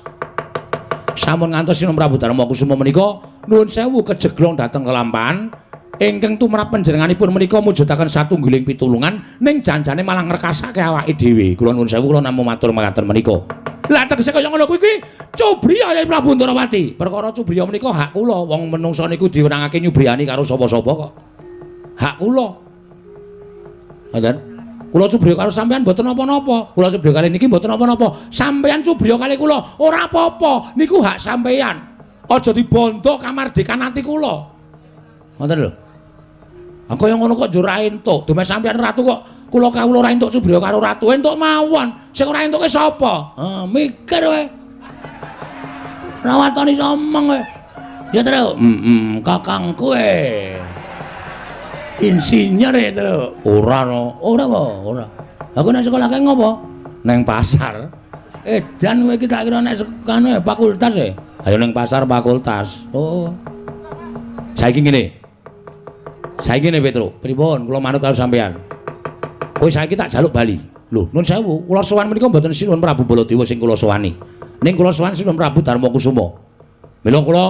Sampun ngantos Sinun Prabu Darmakusuma menika nuwun sewu kejeglong dhateng kelampahan ingkang tumrap panjenenganipun menika mujudaken satunggiling pitulungan ning janjane malah ngrekasake awake dhewe. Kula nuwun sewu kula namung matur mekaten menika. Lah tegese kaya ngono kuwi cubriya Kyai Prabu Ndorowati. Perkara cubriya menika hak kula. Wong menungsa niku diwenangake nyubriyani karo sapa-sapa kok. Hak kula. Ngoten. Kula cubriya karo sampean mboten napa-napa. Kula cubriya kali niki mboten napa-napa. Sampeyan cubriya kali kula ora apa-apa. Niku hak sampeyan. Aja dibondo kamardikan ati kula. Ngoten lho. Kaya ngono kok njur ra entuk. Dume sampeyan ratu kok kula kawula ora entuk cubriya karo ratu. Entuk mawon. Sing ora entuke sapa? Mikir kowe. Ora watoni somong kowe. Ya, Tru. Kakang kowe. Insinyur ya, Tru. Ora no. Ora apa? Ora. Aku nek sekolah kae ngopo? Neng pasar. Edan kowe iki tak kira nek sekane fakultas e. Ayo neng pasar fakultas. Oh. Saiki ngene. Saiki ngene Petro. Pripun kula manut karo sampean. Kowe saiki tak jaluk bali. Lho, nuwun sewu, kula sowan menika mboten Sinun Prabu Baladewa sing kula sowani. Ning kula sowan Sinun Prabu Darmakusuma. Mila kula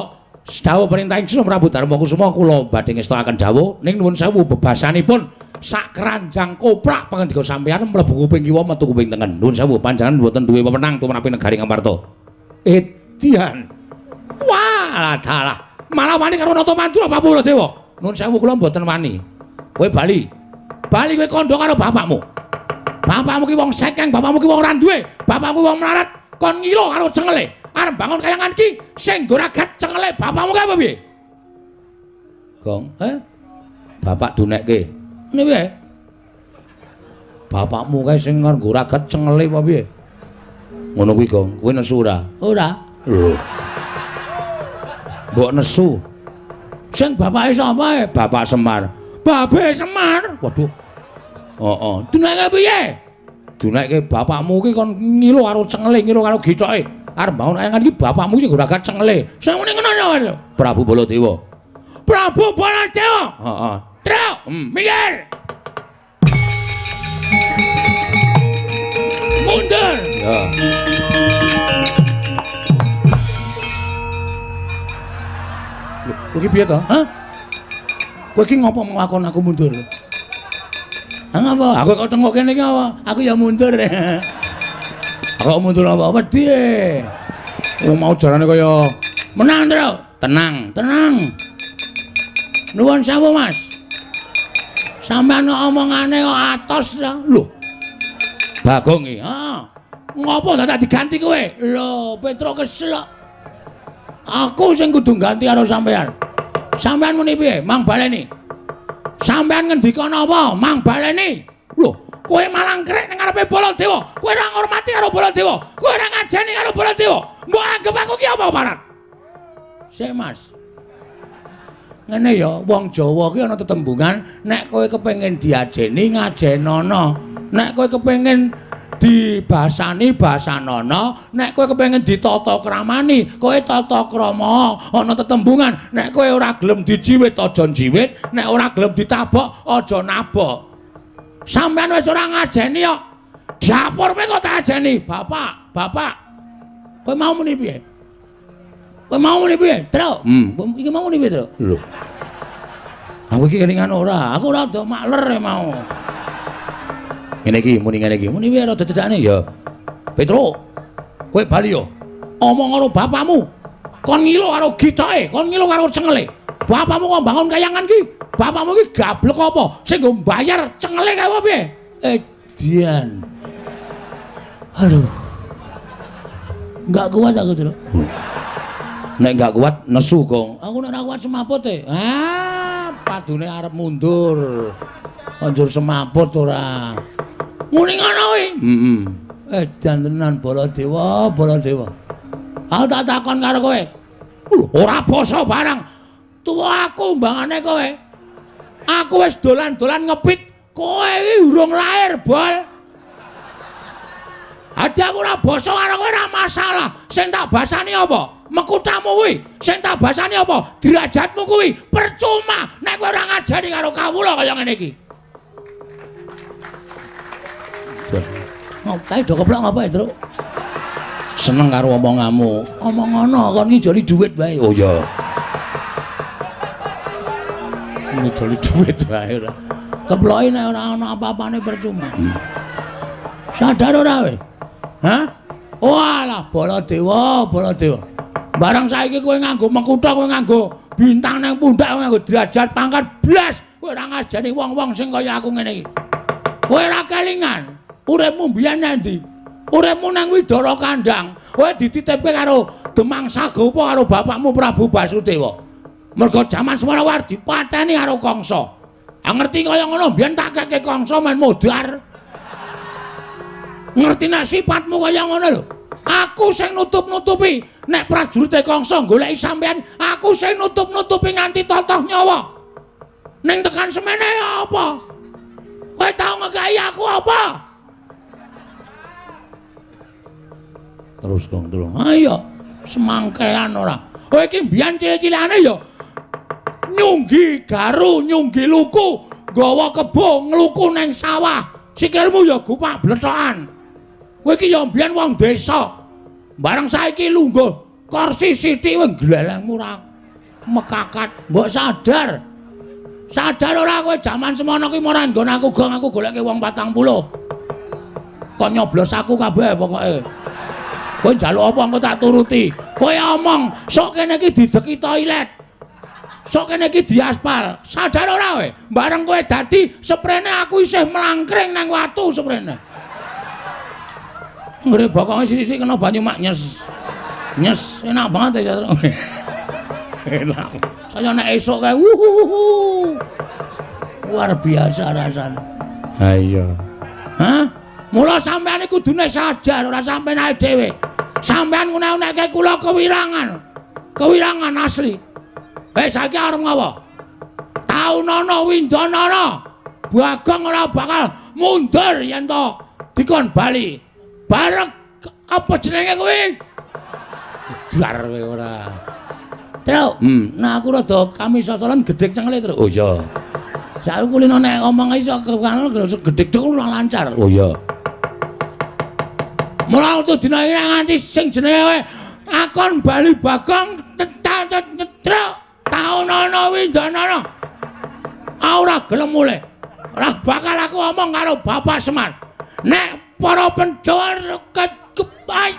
dawuh perintah Sinun Prabu Darmakusuma kula badhe ngestakaken dawuh ning nuwun sewu bebasanipun sak keranjang koprak pangandika sampeyan mlebu kuping kiwa metu kuping tengen. Nuwun sewu panjenengan mboten duwe wewenang tumrapi negari Ngamarta. Edian. Wah, dalah. Malah wani karo nata mantu Prabu Baladewa. Nuwun sewu kula mboten wani. Kowe bali. Bali kowe kandha karo bapakmu. Bapakmu ki wong sekeng, bapakmu ki wong ora duwe, bapakmu wong melarat, kon ngilo karo cengele. Arep bangun kayangan ki sing nggo ragat cengele, bapakmu ki apa piye? Gong, bapak dunekke. Ngene piye? Bapakmu kae sing nggo ragat cengele apa piye? Ngono kuwi, Gong. Kowe nesu ora? Ora. Lho. Mbok nesu. Sing bapake sapa? Bapak Semar. Babe Semar. Waduh. Duneke piye? Duneke bapakmu ki kon ngilo karo cengele, ngilo karo githoke. Arep bangun kayangan iki bapakmu sing guragat cengele. Sing muni ngono ya, Prabu Baladewa. Prabu Baladewa. Heeh. Tru, mikir. Mundur. Ya. Lho, iki piye to? Hah? Kowe iki ngopo nglakon aku mundur? Ngapa? Aku kok tengok kene iki apa? Aku ya mundur. Kok mundur apa? Wedi. Wong mau jarane kaya menang, Tru. Tenang, tenang. Nuwun sewu, Mas. Sampeyan omongane kok atos ya. Lho. Bagong iki. Heeh. Ngopo dadak diganti kowe? Lho, Petro kesel. Aku sing kudu ganti karo sampeyan. Sampeyan muni piye? Mang baleni. Sampeyan ngendika napa? Mang baleni. Lho, kowe malang krek ning ngarepe Baladewa. Kowe ora ngormati karo Baladewa. Kowe ora ngajeni karo Baladewa. Mbok anggap aku ki apa parat? Sik, Mas. Ngene ya, wong Jawa ki ana tetembungan, nek kowe kepengin diajeni ngajenono. Nek kowe kepengin dibasani basanono, nek kowe kepengin ditata kramani, kowe tata krama. Ana tetembungan, nek kowe ora gelem dijiwit aja jiwit, nek ora gelem ditabok aja nabok. Sampeyan wis ora ngajeni kok. Dapurmu kok tak ajeni, Bapak, Bapak. Kowe mau muni piye? Kowe mau muni piye, Tru? Iki mau muni piye, Tru? Lho. Aku iki kelingan ora, aku ora do makler mau. Ngene iki, muni ngene iki. Muni piye rada cecakne ya. Petro. Kowe bali yo. Omong karo bapakmu. Kon ngilo karo gitoke, kon ngilo karo cengele. Bapakmu kok bangun kayangan ki. Bapakmu ki gablek apa? Sing nggo mbayar cengele kae apa piye? Dian. Aduh. Enggak kuat aku, Tru. Nek enggak kuat nesu, Kong. Aku nek ora kuat semaput e. Padune arep mundur. Anjur semaput ora. Muni ngono kuwi. Edan tenan Baladewa, Baladewa. Aku tak takon karo kowe. Ora basa barang. Tuwa aku mbangane kowe. Aku wis dolan-dolan ngepit, kowe iki urung lair, Bol. Adi aku ora basa karo kowe ora masalah. Sing tak basani apa? Mekutamu kuwi. Sing tak basani apa? Derajatmu kuwi. Percuma nek kowe ora ngajari karo kawula kaya ngene iki. Kae do keplok ngapa, Tru? Seneng karo omonganmu. Omong ngono kon ngijoli dhuwit wae. Oh ya. Ngijoli dhuwit wae ora. Keploki nek ora ana apa-apane percuma. Sadar ora kowe? Hah? Walah, Baladewa, Baladewa. Barang saiki kowe nganggo mekutha, kowe nganggo bintang nang pundak, kowe nganggo derajat pangkat blas. Kowe ora ngajeni wong-wong sing kaya aku ngene iki. Kowe ora kelingan. Uripmu mbiyen endi? Uripmu nang Widara Kandang. Kowe dititipke karo Demang Sagopa karo bapakmu Prabu Basudewa. Mergo jaman Semarawardi pateni karo Kangsa. Ngerti kaya ngono mbiyen tak keke Kangsa main modar. Ngerti nek sifatmu kaya ngono lho. Aku sing nutup-nutupi nek prajurite Kangsa goleki sampean, aku sing nutup-nutupi nganti totoh nyawa. Ning tekan semene apa? Kowe tau ngekai aku apa? Terus Kong terus. Ayo, semangkean ora. Kowe iki mbiyen cilik-cilikane ya nyunggi garu, nyunggi luku, nggawa kebo ngluku ning sawah. Sikilmu ya gupak blethokan. Kowe iki ya mbiyen wong desa. Bareng saiki lungguh kursi sithik kowe glelengmu ora mekakat. Mbok sadar. Sadar ora kowe jaman semono ki ora nggon aku gong aku goleke wong 40. Kok nyoblos aku kabeh pokoke. Kowe njaluk apa engko tak turuti. Kowe omong sok kene iki dideki toilet. Sok kene iki diaspal. Sadar ora kowe? Bareng kowe dadi sprene aku isih mlangkring nang watu sprene. Nggre bokonge sithik-sithik kena banyu mak nyes. Nyes enak banget ya. Enak. Saya nek esuk kae luar biasa rasane. Ha iya. Hah? Mula sampean iku kudune sadar ora sampean ae dhewe. Sampean ngunek-unekke kula kewirangan. Kewirangan asli. Saiki arep ngopo? Taunana Windanana. Bagong ora bakal mundur yen to dikon bali. Bareng apa jenenge kuwi? Jar kowe ora. Tru, nah aku rada kami sosolan gedhek cengele, Tru. Oh iya. Saiki kulino nek ngomong iso kekanal gedhek tok ora lancar. Oh iya. Mula untuk dina iki nganti sing jenenge kowe akon bali Bagong Tru. Taunana Windanana. Ora gelem mulih. Ora bakal aku omong karo Bapak Semar. Nek para Pandhawa baik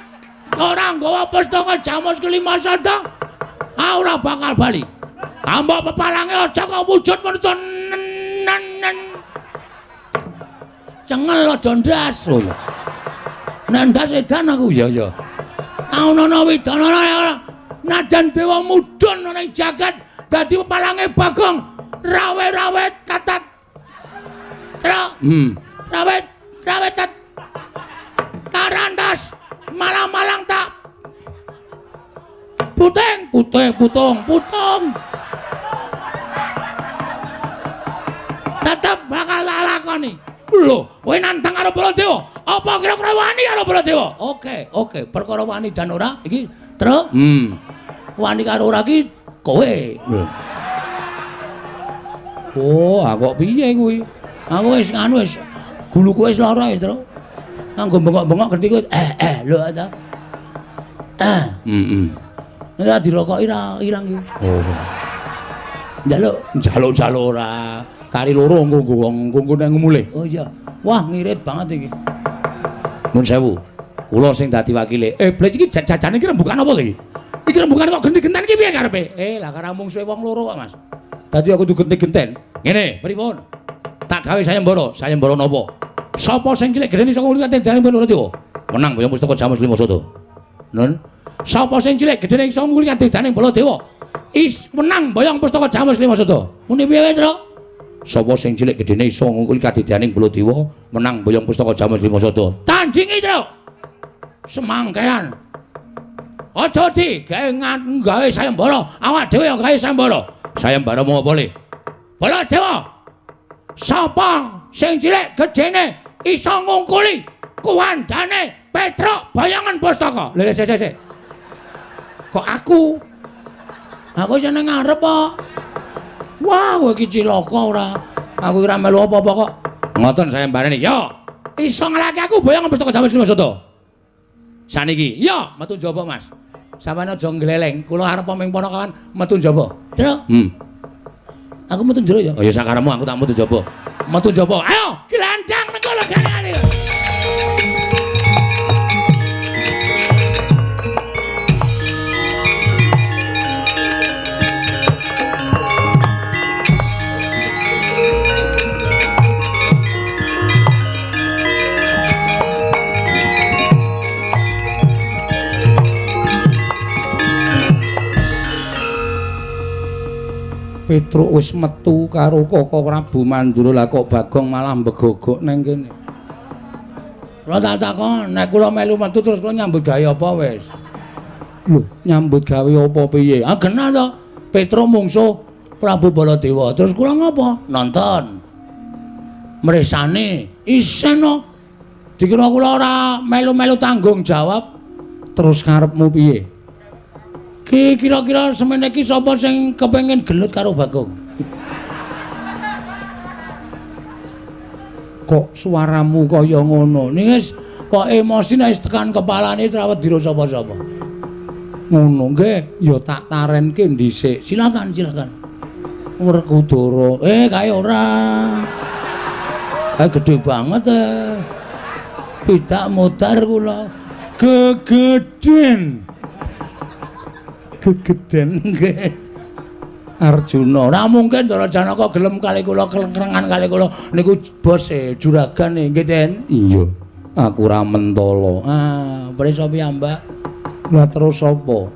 ora nggawa pustaka Jamus Kelima Sada ora bakal bali. Amba pepalange aja kok wujud manusa cengel aja ndas. Oh ya. Nek ndas edan aku ya ya. Ana widana najan dewa mudhun ana ing jagat dadi pepalange Bagong rawe-rawe tatat. Rawe tat tarandas malang-malang tak putung tetep bakal lakoni. Lho, kowe nantang karo Baladewa. Apa kira-kira wani karo Baladewa? Oke, perkara wani dan ora iki, Truk. Wani karo ora iki kowe. Oh, kok piye kuwi? Aku wis nganu wis guluku wis lara ya, Truk. Anggo bengok-bengok genti kowe lho ta. Ora dirokoki ra ilang iki. Oh. Njaluk ora. Kari loro nggo nang mulih. Oh iya. Wah, ngirit banget iki. Nun sewu. Kula sing dadi wakile. Blas iki jajane iki rembukan apa to iki? Iki rembukan kok genti-genten iki piye karepe? Lah karo mungsuhe wong loro kok, Mas. Dadi aku kudu genti-genten. Ngene, pripun? Tak gawe sayembara napa? Sapa sing cilik gedene saka ulikan tendane menurut yo? Menang boyo pustaka Jamus Kelima Sada. Nun. Sapa sing cilik gedene saka ulikan tendane Baladewa? Menang boyo pustaka Jamus Kelima Sada. Muni piye, Truk? Sapa sing cilik gedene iso ngungkuli kadidaning Baladewa menang boyong pustaka Jamus Kelima Sada. Tandhingi, Truk. Semangkean. Aja gawe sayembara, awak dhewe gawe sayembara. Sayembara mau apa le? Baladewa. Sapa sing cilik gedene iso ngungkuli kuwandane Petruk bayangan pustaka. Lha sik. Kok aku? Aku seneng ngarep kok. Wah, kowe iki cilaka ora. Aku ora melu apa-apa kok. Ngoten sayembarane. Yo, iso ngelake aku boyongan pustaka Jamus Kelima Sada. Saniki, yo, metu njaba, Mas. Sampeyan aja gleleng. Kula arep pamingpana kawan metu njaba. Truk. Aku metu njero ya. Oh ya sakaremu aku tak metu njaba. Metu njaba. Ayo, glandang mengko legane. Petruk wis metu karo Koko Prabu Mandura, lah kok Bagong malah mbegogok nang kene. Kula tak takon, nek kula melu metu terus kula nyambut gawe apa wis? Lho, nyambut gawe apa piye? Ah genah to. Petruk mungsuh Prabu Baladewa. Terus kula ngapa? Nonton. Mresane isen to. Dikira kula ora melu-melu tanggung jawab. Terus karepmu piye? Kira-kira semene iki sapa sing kepengin gelut karo Bagong? Kok suaramu kaya ngono? Ning wis kok emosine wis tekan kepalane trawet dira sapa-sapa. Ngono nggih, ya tak tarenke dhisik. Silakan. Werkudara. Kae ora. Gede banget Pidak modar kula. Gegeden nggih. Arjuna. Ora mungkin Ndara Janaka gelem kali kula kelengkrengan kali kula niku bos juragan nggih, Den. Iya. Aku ora mentala. Prisa piyambak. Lah terus sapa?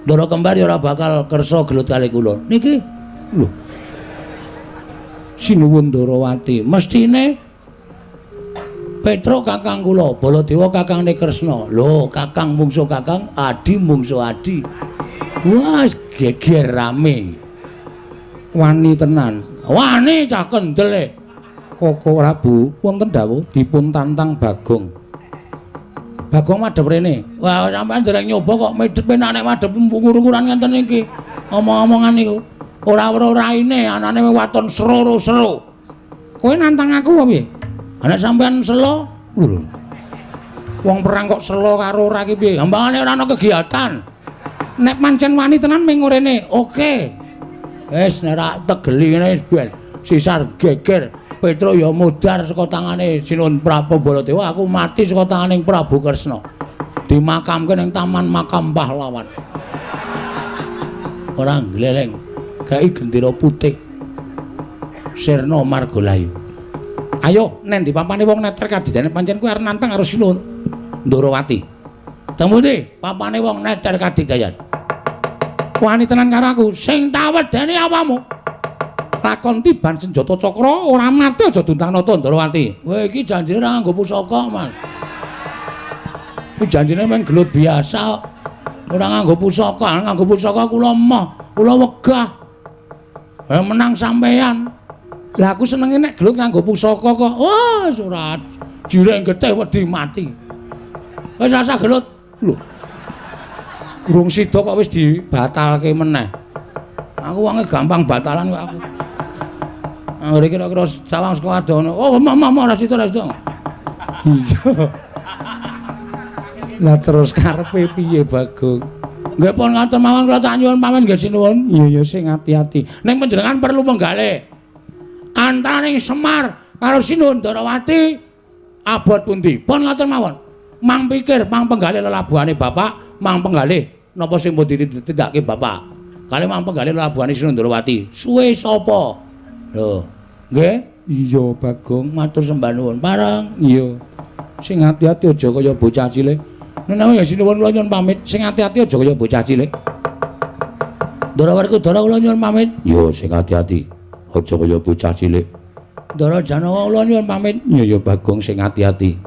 Ndara Kembar ya ora bakal kersa gelut kali kula. Niki lho. Sinuwun Ndarawati, mestine Petruk kakang kula, Baladewa kakangne Kresna. Lho, kakang mungsuh kakang, adi mungsuh adi. Wah, geger rame. Wani tenan. Wani cah kendel. Koko Prabu wonten dawuh dipun tantang Bagong. Bagong madhep rene. Wah, sampean dereng nyoba kok medhep nek madhep ukuran ngenten iki. Omong-omongan niku. Ora weruh raine, anane waton sero-sero. Kowe nantang aku apa piye? Nek sampean selo, lho. Wong perang kok selo karo ora ki piye? Ambangane ora ana kegiatan. Nek pancen wani tenan ming ngorene, oke. Wis nek ra tegeli ngene wis ben sisar geger. Petruk ya mudar saka tangane Sinuwun Prabu Baladewa, aku mati saka tanganing Prabu Kresna. dimakamke ning Taman Makam Pahlawan. Ora gleleng, gai gendera putih. Sirna Margolayu. Ayo nen dipapane wong neter kadidane pancen kuwi arep nantang karo Sinuwun Ndarawati. Temu ndi papane wong neter kadidayan. Wani tenan karo aku sing tak wedeni apamu. Lakon tiban senjata cakra ora mati aja Duntanata Ndarawati. Kowe iki janjine ora nganggo pusaka, Mas. Iki janjine mung gelut biasa. Ora nganggo pusaka, nganggo pusaka kula emoh, kula wegah. Menang sampeyan. Lah aku senenge nek gelut nganggo pusaka kok. Oh, surat. Jireng getih wedi mati. Wis rasa gelut. Lho. Urung sida kok wis dibatalke meneh. Aku wonge gampang batalan kok aku. Anggere kira-kira sawang saka adono. Oh, mama ora sida, ora sida. Iya. Lah terus karepe piye, Bagong? Nggih pun ngaten mawon kula tak nyuwun pamit nggih Sinuwun. Iya ya sing ati-ati. Ning panjenengan perlu menggalih. Antaraning Semar karo Sinuwun Ndarawati abot pundi? Pun ngoten mawon. Mang pikir mang penggalih lelabuhane Bapak, mang penggalih napa sing pun ditindakake Bapak. Kali mang penggalih lelabuhane Sinuwun Ndarawati. Suwe sapa? Lho, nggih? Iya, Bagong, matur sembah nuwun. Pareng. Iya. Sing ati-ati aja kaya bocah cilik. Menawi ya Sinuwun kula nyuwun pamit, sing ati-ati aja kaya bocah cilik. Ndarawati Dara kula nyuwun pamit. Iya, sing ati-ati. Aja kaya bocah cilik. Ndara Janawa kula nyuwun pamit. Iya ya Bagong sing ati-ati.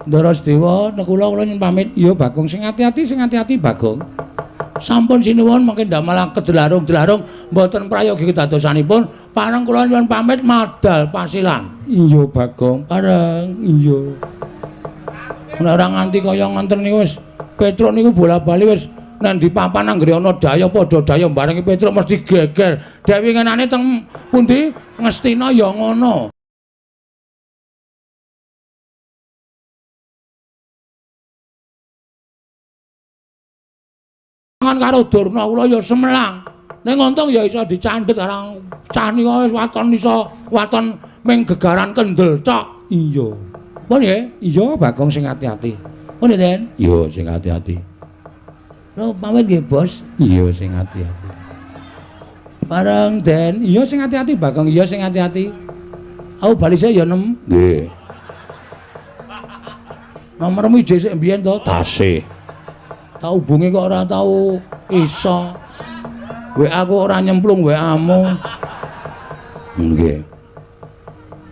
Ndara Sedewa Nekula kula nyuwun pamit. Iya Bagong sing ati-ati Bagong. Sampun Sinuwun mangke ndamel kedelarung-delarung mboten prayogi kedadosanipun, pareng kula nyuwun pamit madal pasilan. Iya Bagong, pareng. Iya. Nek ora nganti kaya ngoten niku wis Petruk niku bola-bali wis nek di papan anggere ana daya padha daya barengi Petruk mesti geger. Dewi ngenane teng pundi? Ngestina ya ngono. Mangan karo Durna kula ya semelang. Ning Untung ya iso dicandhet arang cah nika wis waton iso waton ming gegaran kendel cok. Iya. Pun nggih? Iya Bagong sing ati-ati. Pun Den? Iya sing ati-ati. Lho pamit nggih Bos. Iya sing ati-ati. Bareng Den, iya sing ati-ati Bagong, iya sing ati-ati. Aku balise ya 6. Nggih. Nomormu ijek sik mbiyen to? Tasih. Tak hubungi kok ora tau iso. WA aku ora nyemplung WA-mu. Nggih.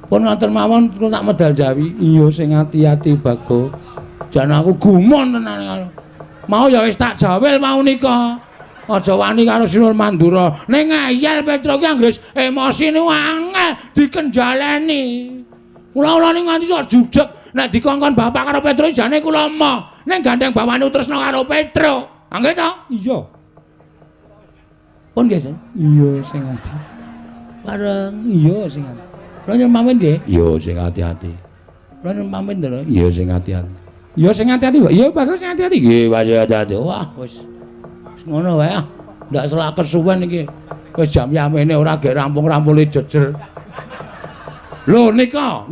Pun ngoten mawon kula tak medal jawi. Iya sing ati-ati Bagong. Jan aku gumon tenan. Mau ya wis tak jawel mau nika. Aja wani karo Sinuwun Mandura. Ning ngeyel Petruk ki anggere emosi niku angel dikendhaleni. Kula-kula niku nganti sok judeg nek dikongkon bapak karo Petruk jane kula emoh. Ning gandeng bawane tresna karo Petruk. Nggih to? Iya. Pun nggih, Sen? Iya sing ati. Bareng iya sing ati. Kula nyuwun pamit nggih. Iya sing ati-ati. Kula nyuwun pamit lho. Iya sing ati-ati. Iya sing ati-ati kok. Iya bagus sing ati-ati. Nggih, wis ati-ati. Wah, wis ngono wae ah. Ndak selak kesuwen iki. Wis jam yamene ora gek rampung-rampule jejer. Lho nika.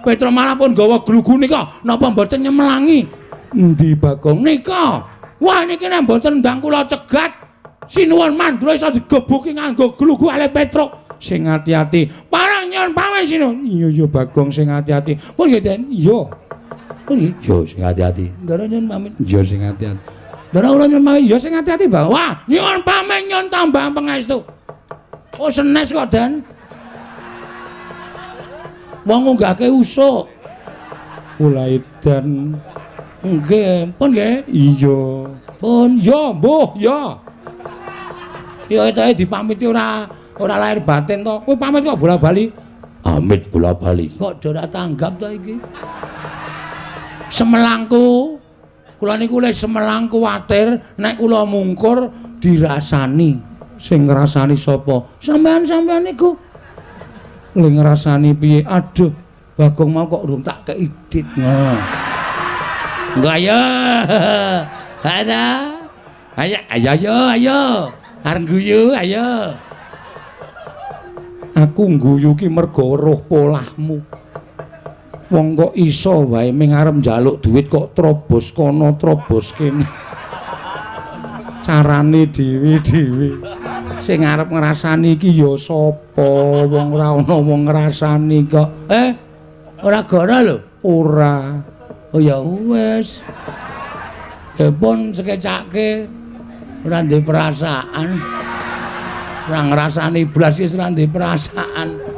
Petruk malah pun gawa glugu nika. Napa mboten nyemelangi? Endi Bagong nika? Wah niki nek mboten ndang kula cegat Sinuwun Mandura iso digebuki nganggo glugu ale Petruk. Sing ati-ati. Parang nyuwun pamit Sinuwun. Iya Bagong sing ati-ati. Pun nggih Den? Iya. Pun nggih. Iya sing ati-ati. Ndara nyuwun pamit. Iya sing ati-ati. Ndara kula nyuwun pamit. Iya sing ati-ati Bang. Wah, nyuwun pamit nyuwun tambah pangestu. Oh senes kok Den. Wong ngunggahke usuk. Mulai Dan. Nggih, pun nggih? Iya. Pun ya, mbuh, ya. Ya etae dipamiti ora lahir batin to. Kowe pamit kok bola-bali? Pamit bola-bali. Kok ora tanggap to iki? Semelangku. Kula niku le semelang kuwatir nek kula mungkur dirasani. Sing ngrasani sapa? Sampean-sampean niku. Le ngrasani piye? Aduh, Bagong mau kok urung tak kei dit. Enggak ya. Ada. Ayo. Arep guyu, ayo. Aku ngguyu ki mergo roh polahmu. Wong kok iso wae ming arep njaluk duit kok trobos kono trobos kene. Carane dhewe-dhewe. Sing arep ngrasani iki ya sapa? Wong ora ana wong ngrasani kok. Ora gara lho. Ora. Oh ya wis. Pun sekecake ora ndek perasaan. Ora ngrasani blas wis ora ndek perasaan.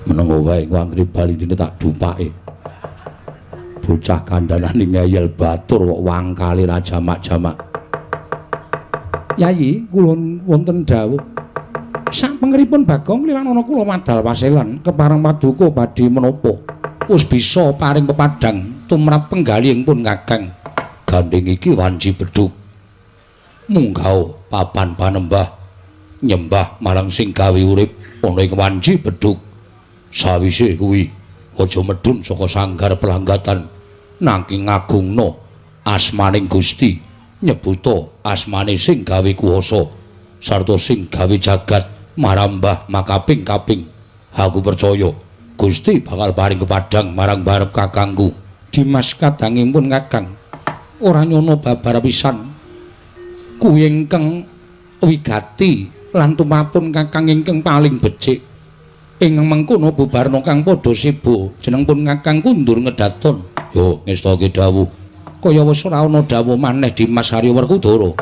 Menengo wae ku anggere bali dene tak dupake. Bocah kandhanane ngeyel batur kok wangkale ra jamak-jamak. Yayi, kula wonten dawuh. Sapengeripun Bagong liwat ana kula madal waselan kepareng paduka badhe menapa? Wis bisa paring pepadang tumrap penggalihipun Kakang. Gandeng iki wanci bedhug. Munggah papan panembah nyembah marang sing gawe urip ana ing wanci bedhug. Sawise kuwi aja medhun saka sanggar pelanggatan nanging ngagungna asmaning Gusti nyebuta asmane sing gawe kuwasa sarta sing gawe jagat marambah makaping-kaping. Aku percaya Gusti bakal paring kepadang marang barep kakangku. Dimas kadangipun Kakang ora nyono babar pisan kuwi ingkang wigati lan tumapun Kakang ingkang paling becik. Ing mengkono bubarna kang padha sibu jeneng pun Kakang kundur ngedaton. Yo ngestake dawuh kaya wis ora ana dawuh maneh Dimas Haryo Werkudara.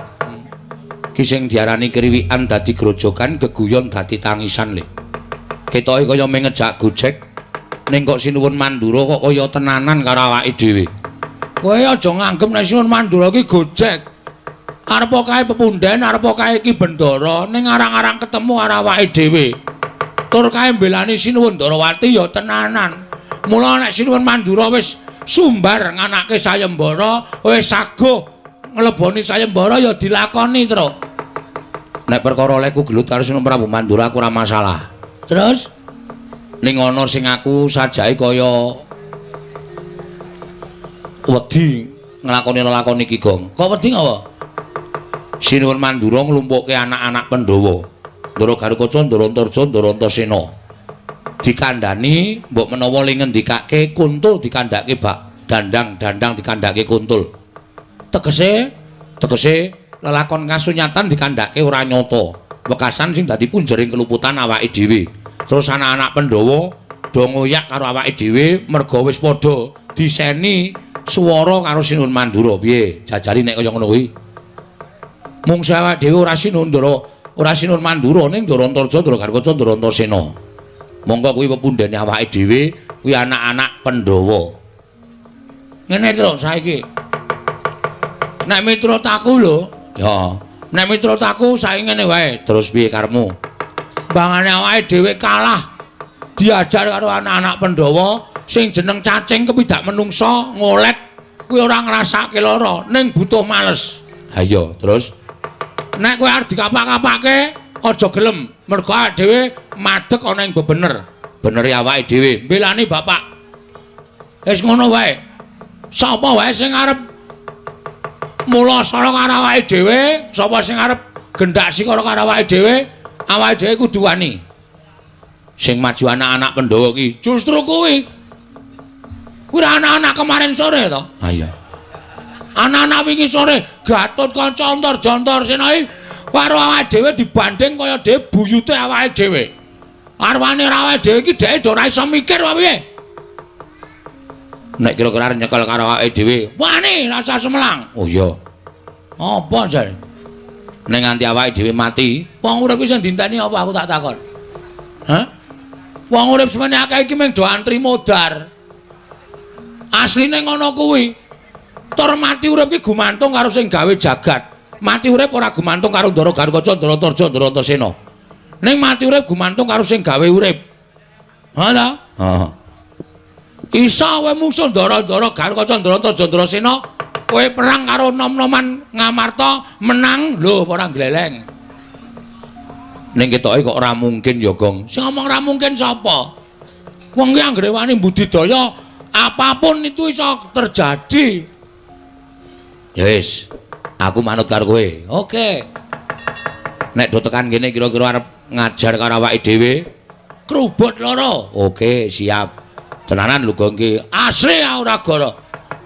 Ki sing diarani kriwikan dadi grojogan geguyon dadi tangisan le. Ketoke kaya mengejak gojek ning kok Sinuwun Mandura kok kaya tenanan karo awake dhewe. Kowe aja nganggep nek Sinuwun Mandura ki gojek. Arep kae pepunden, arep kae ki bendara ning arang-arang ketemu karo awake dhewe. Tur kae mbelani Sinuwun Darawati ya tenanan. Mula nek Sinuwun Mandura wis sumbar nganake sayembara, wis saguh ngleboni sayembara ya dilakoni, Tru. Nek perkara leku gelut karo Sinuwun Prabu Mandura aku ora masalah. Terus ning ana sing aku sajake kaya wedi nglakoni lakon iki, Gong. Kok wedi apa? Sinuwun Mandura nglumpukke anak-anak Pandhawa. Ndara Garukaca, Ndara Antarja, Ndara Antasena. Dikandhani mbok menawa ling ngendikake Kuntul dikandhake bak dandang dikandhake Kuntul. Tegese lelakon kasunyatan dikandhake ora nyata. Wekasan sing dadi punjering keluputan awake dhewe. Terus anak-anak Pandhawa do ngoyak karo awake dhewe merga wis padha diseni swara karo Sinuwun Mandura. Piye? Jajari nek kaya ngono kuwi. Mung awake dhewe ora Sinuwun Mandura ning Ndara Antarja, Ndara Garukaca, Ndara Antasena. Monggo kuwi pepundhene awake dhewe, kuwi anak-anak Pandhawa. Ngene Tru saiki. Nek mitrataku lho, ya. Nek mitrataku saiki ngene wae. Terus piye karepmu? Bangane awake dhewe kalah diajar karo anak-anak Pandhawa sing jeneng cacing kepidak menungsa ngolet kuwi ora ngrasake lara ning butuh males. Ha iya, terus nek kowe arep dikapak-kapake aja gelem mergo awake dhewe madeg ana ing bebener. Benere awake dhewe mbelani bapak. Wis ngono wae. Sapa wae sing arep mulasara karo awake dhewe, sapa sing arep gendak sikara karo awake dhewe kudu wani. Sing maju anak-anak Pandhawa ki justru kuwi. Kuwi anak-anak kemarin sore to? Ha iya. Anak-anak wingi sore Gatut kanca Antarja karo awake dhewe dibanding kaya dhewe buyute awake dhewe. Arwane awake dhewe iki dhek ora iso mikir wae piye. Nek kira-kira arep nyekel karo awake dhewe, wani rasa semelang. Oh iya. Apa jare? Nek nganti awake dhewe mati, wong urip sing dinteni apa aku tak takon. Hah? Wong urip semene akeh iki mung do antri modar. Asline ngono kuwi. Tur mati urip ki gumantung karo sing gawe jagat. Mati urip ora gumantung karo Ndara Garukaca, Ndara Antarja, Ndara Antasena. Ning mati urip gumantung karo sing gawe urip. Ha ta? Heeh. Isa kowe musuh Ndara Garukaca, Ndara Antarja, Ndara Sena, kowe perang karo nom-noman Ngamarta menang lho ora gleleng. Ning ketoke kok ora mungkin ya, Gong. Sing ngomong ora mungkin sapa? Wong ki anggere wani budidaya apapun itu iso terjadi. Ya wis, aku manut karo kowe. Oke. Nek do tekan kene kira-kira arep ngajar karo awake dhewe, krubut loro. Oke, siap. Tenanan lho Gong iki. Asli aku ora goro.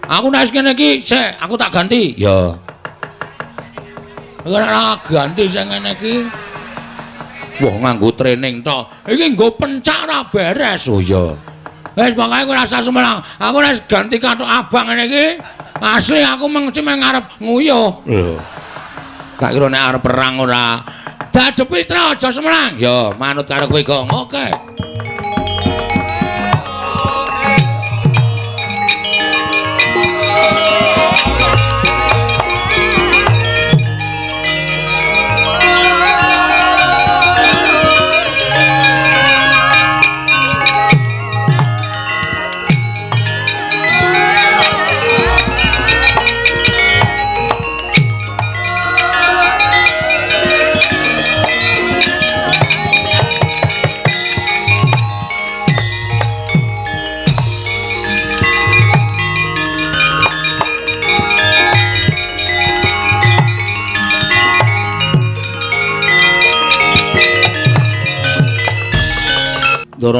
Aku nek kene iki sik aku tak ganti. Ya. Ora ganti sing ngene iki. Wah nganggo training tok. Iki nggo pencak ora beres. Oh ya. Wis pokoke kowe rasa semerang. Aku nek ganti kathok abang ngene iki asli aku mengci ngarep nguyuh. Lho. Tak kira nek arep perang ora. Dadepi tra aja semerang. Ya manut karo kowe Gong. Oke.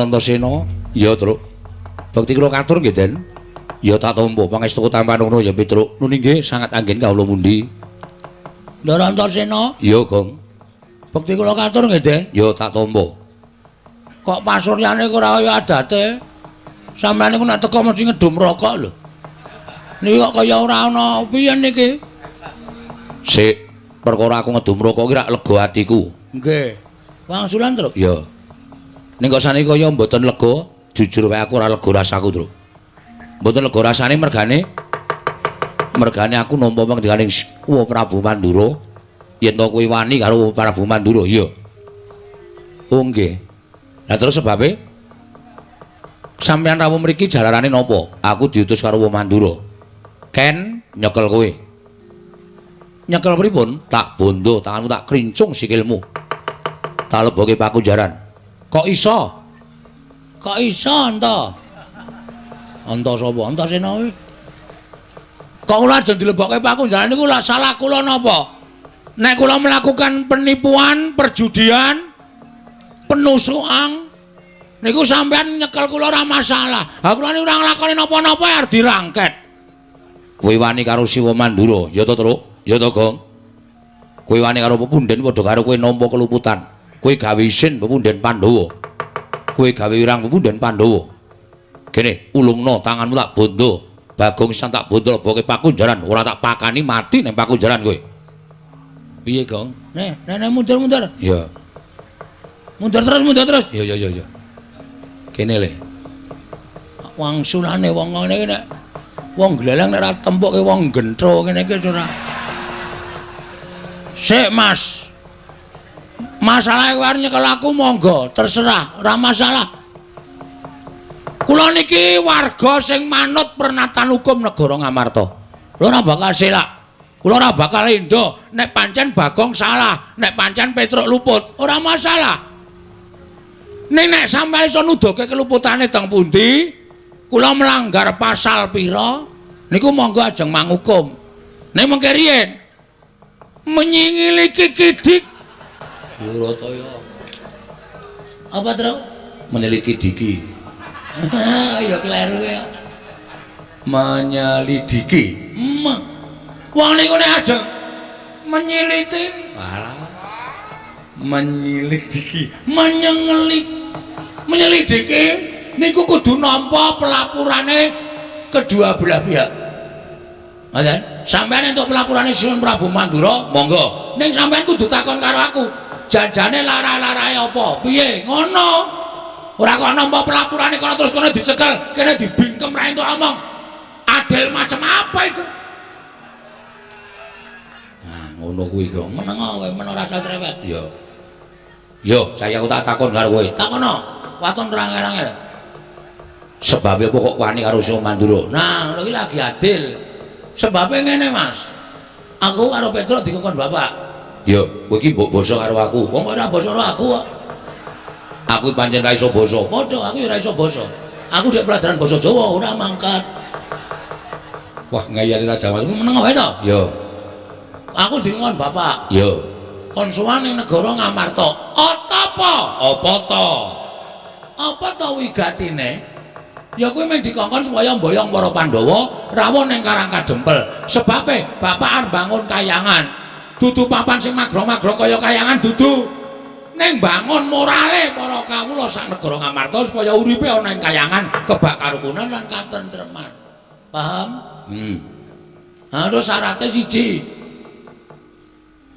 Antasena, ya Truk. Bekti kula katur nggih, Den. Ya tak tampa pangestu tampan ngono ya Pitruk. Nun nggih sangat anggen kawula mundi. Ndara Antasena? Ya, Gong. Bekti kula katur nggih, Den. Ya tak tampa. Kok pasuryane ora kaya adate? Sampeyan niku nek teko mesti ngedum rokok lho. Niki kok kaya ora ana piye niki? Sik, perkara aku ngedum rokok ki rak lega atiku. Nggih. Wangsulan, Truk? Ya. Ning kok saniki kaya mboten lega, jujur wae aku ora lega rasaku, Truk. Mboten lega rasane mergane aku nampa panjenenganing Prabu Mandura. Yen to kowe wani karo Prabu Mandura, iya. Oh nggih. Lah terus sebabe sampeyan rawuh mriki jalarane napa? Aku diutus karo Mandura. Ken nyekel kowe. Nyekel pripun? Tak bondo, tanganmu tak krincung sikilmu. Tak leboke pakunjaran. Kok iso? Kok iso, Anta? Anta sapa? Antasena kuwi. Kok kula aja dilebokke pakunjaran niku lak salah kula napa? Nek kula melakukan penipuan, perjudian, penusukan, niku sampean nyekel kula ora masalah. Ha kula niku ora nglakoni napa-napa arep dirangket. Kowe wani karo Siwa Mandura, ya to, Truk? Ya to, Gong? Kowe wani karo pepunden padha karo kowe nampa keluputan. Kowe gawe isin pepunden Pandhawa. Kowe gawe wirang pepunden Pandhawa. Kene ulungna tanganmu tak bondo. Bagong San tak bondo leboke pakunjaran, ora tak pakani mati ning pakunjaran kowe. Piye, Gong? Nek mundur-mundur. Iya. Mundur terus. Iya. Kene le. Wangsulane wong ngene iki nek wong gleleng nek ora tempuke wong gentro kene iki ora. Sik, Mas. Masalah kowe arep nyekel aku monggo, terserah, ora masalah. Kula niki warga sing manut pernatan hukum negara Ngamarta. Lho ora bakal silak. Kula ora bakal endo nek pancen Bagong salah, nek pancen Petruk luput, ora masalah. Nek sampeyan iso nuduhke keluputane teng pundi, kula melanggar pasal pira, niku monggo ajeng manghukum. Nek mengke riyen menyingili Kidik Yurataya. Apa, Truk? Meneliti diki. Ya kleru ya. Menyelidiki. Wong niku nek ajeng menyeliti. Alah. Menyelidiki. Menyelidiki niku kudu nampa pelapurane kedua belah pihak. Ngoten. Sampeyan entuk pelapurane Sinuwun Prabu Mandura, monggo. Ning sampeyan kudu takon karo aku. Janjane lara-larae apa? Piye? Ngono. Ora kok nampa pelapurane kono terus kono dicekel, kene dibingkem ra entuk omong. Adil macam apa itu? Nah, ngono kuwi kok. Meneng kowe, men ora usah cerewet. Yo, saya aku tak takon karo kowe. Takono. Waton rangel-rangel. Sebab apa kok wani karo Sinuwun Mandura? Nah, ngono iki lagi adil. Sebabnya ngene, Mas. Aku karo Petruk dikongkon bapak. Yo, kowe iki mbok basa karo aku. Wong kok ora basa karo aku kok. Aku pancen ra iso basa. Padha aku ora iso basa. Aku dek pelajaran basa Jawa ora mangkat. Wah, ngayani ra Jawa. Meneng wae to? Yo. Aku dikongkon bapak. Yo. Kon sowan ning negara Ngamarta. Apa? Apa to wigatine? Ya kuwi mung dikongkon supaya mboyong para Pandhawa rawuh ning Karang Kadempel. Sebabe bapak arep bangun kayangan. Dudu papan sing magrong-magrong kaya kayangan dudu. Ning bangun morale para kawula sak negara Ngamarta supaya uripe ana ing kayangan kebak karukunan lan katentreman. Paham? Terus syaratnya siji.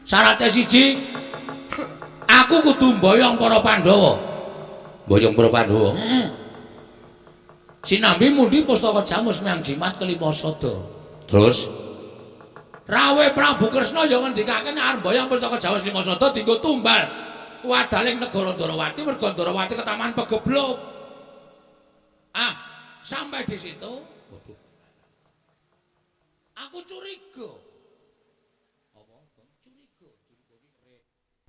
Syaratnya siji, aku kudu mboyong para Pandhawa. Mboyong para Pandhawa. Sinambi mundi pustaka Jamus Myang Jimat kelima sada. Terus rawuh Prabu Kresna ya ngendikake nek arep mboyong pustaka Jamus kelima sada dienggo tumbal wadaling negara Ndarawati mergo Ndarawati ketaman pegeblok. Sampai di situ aku curiga.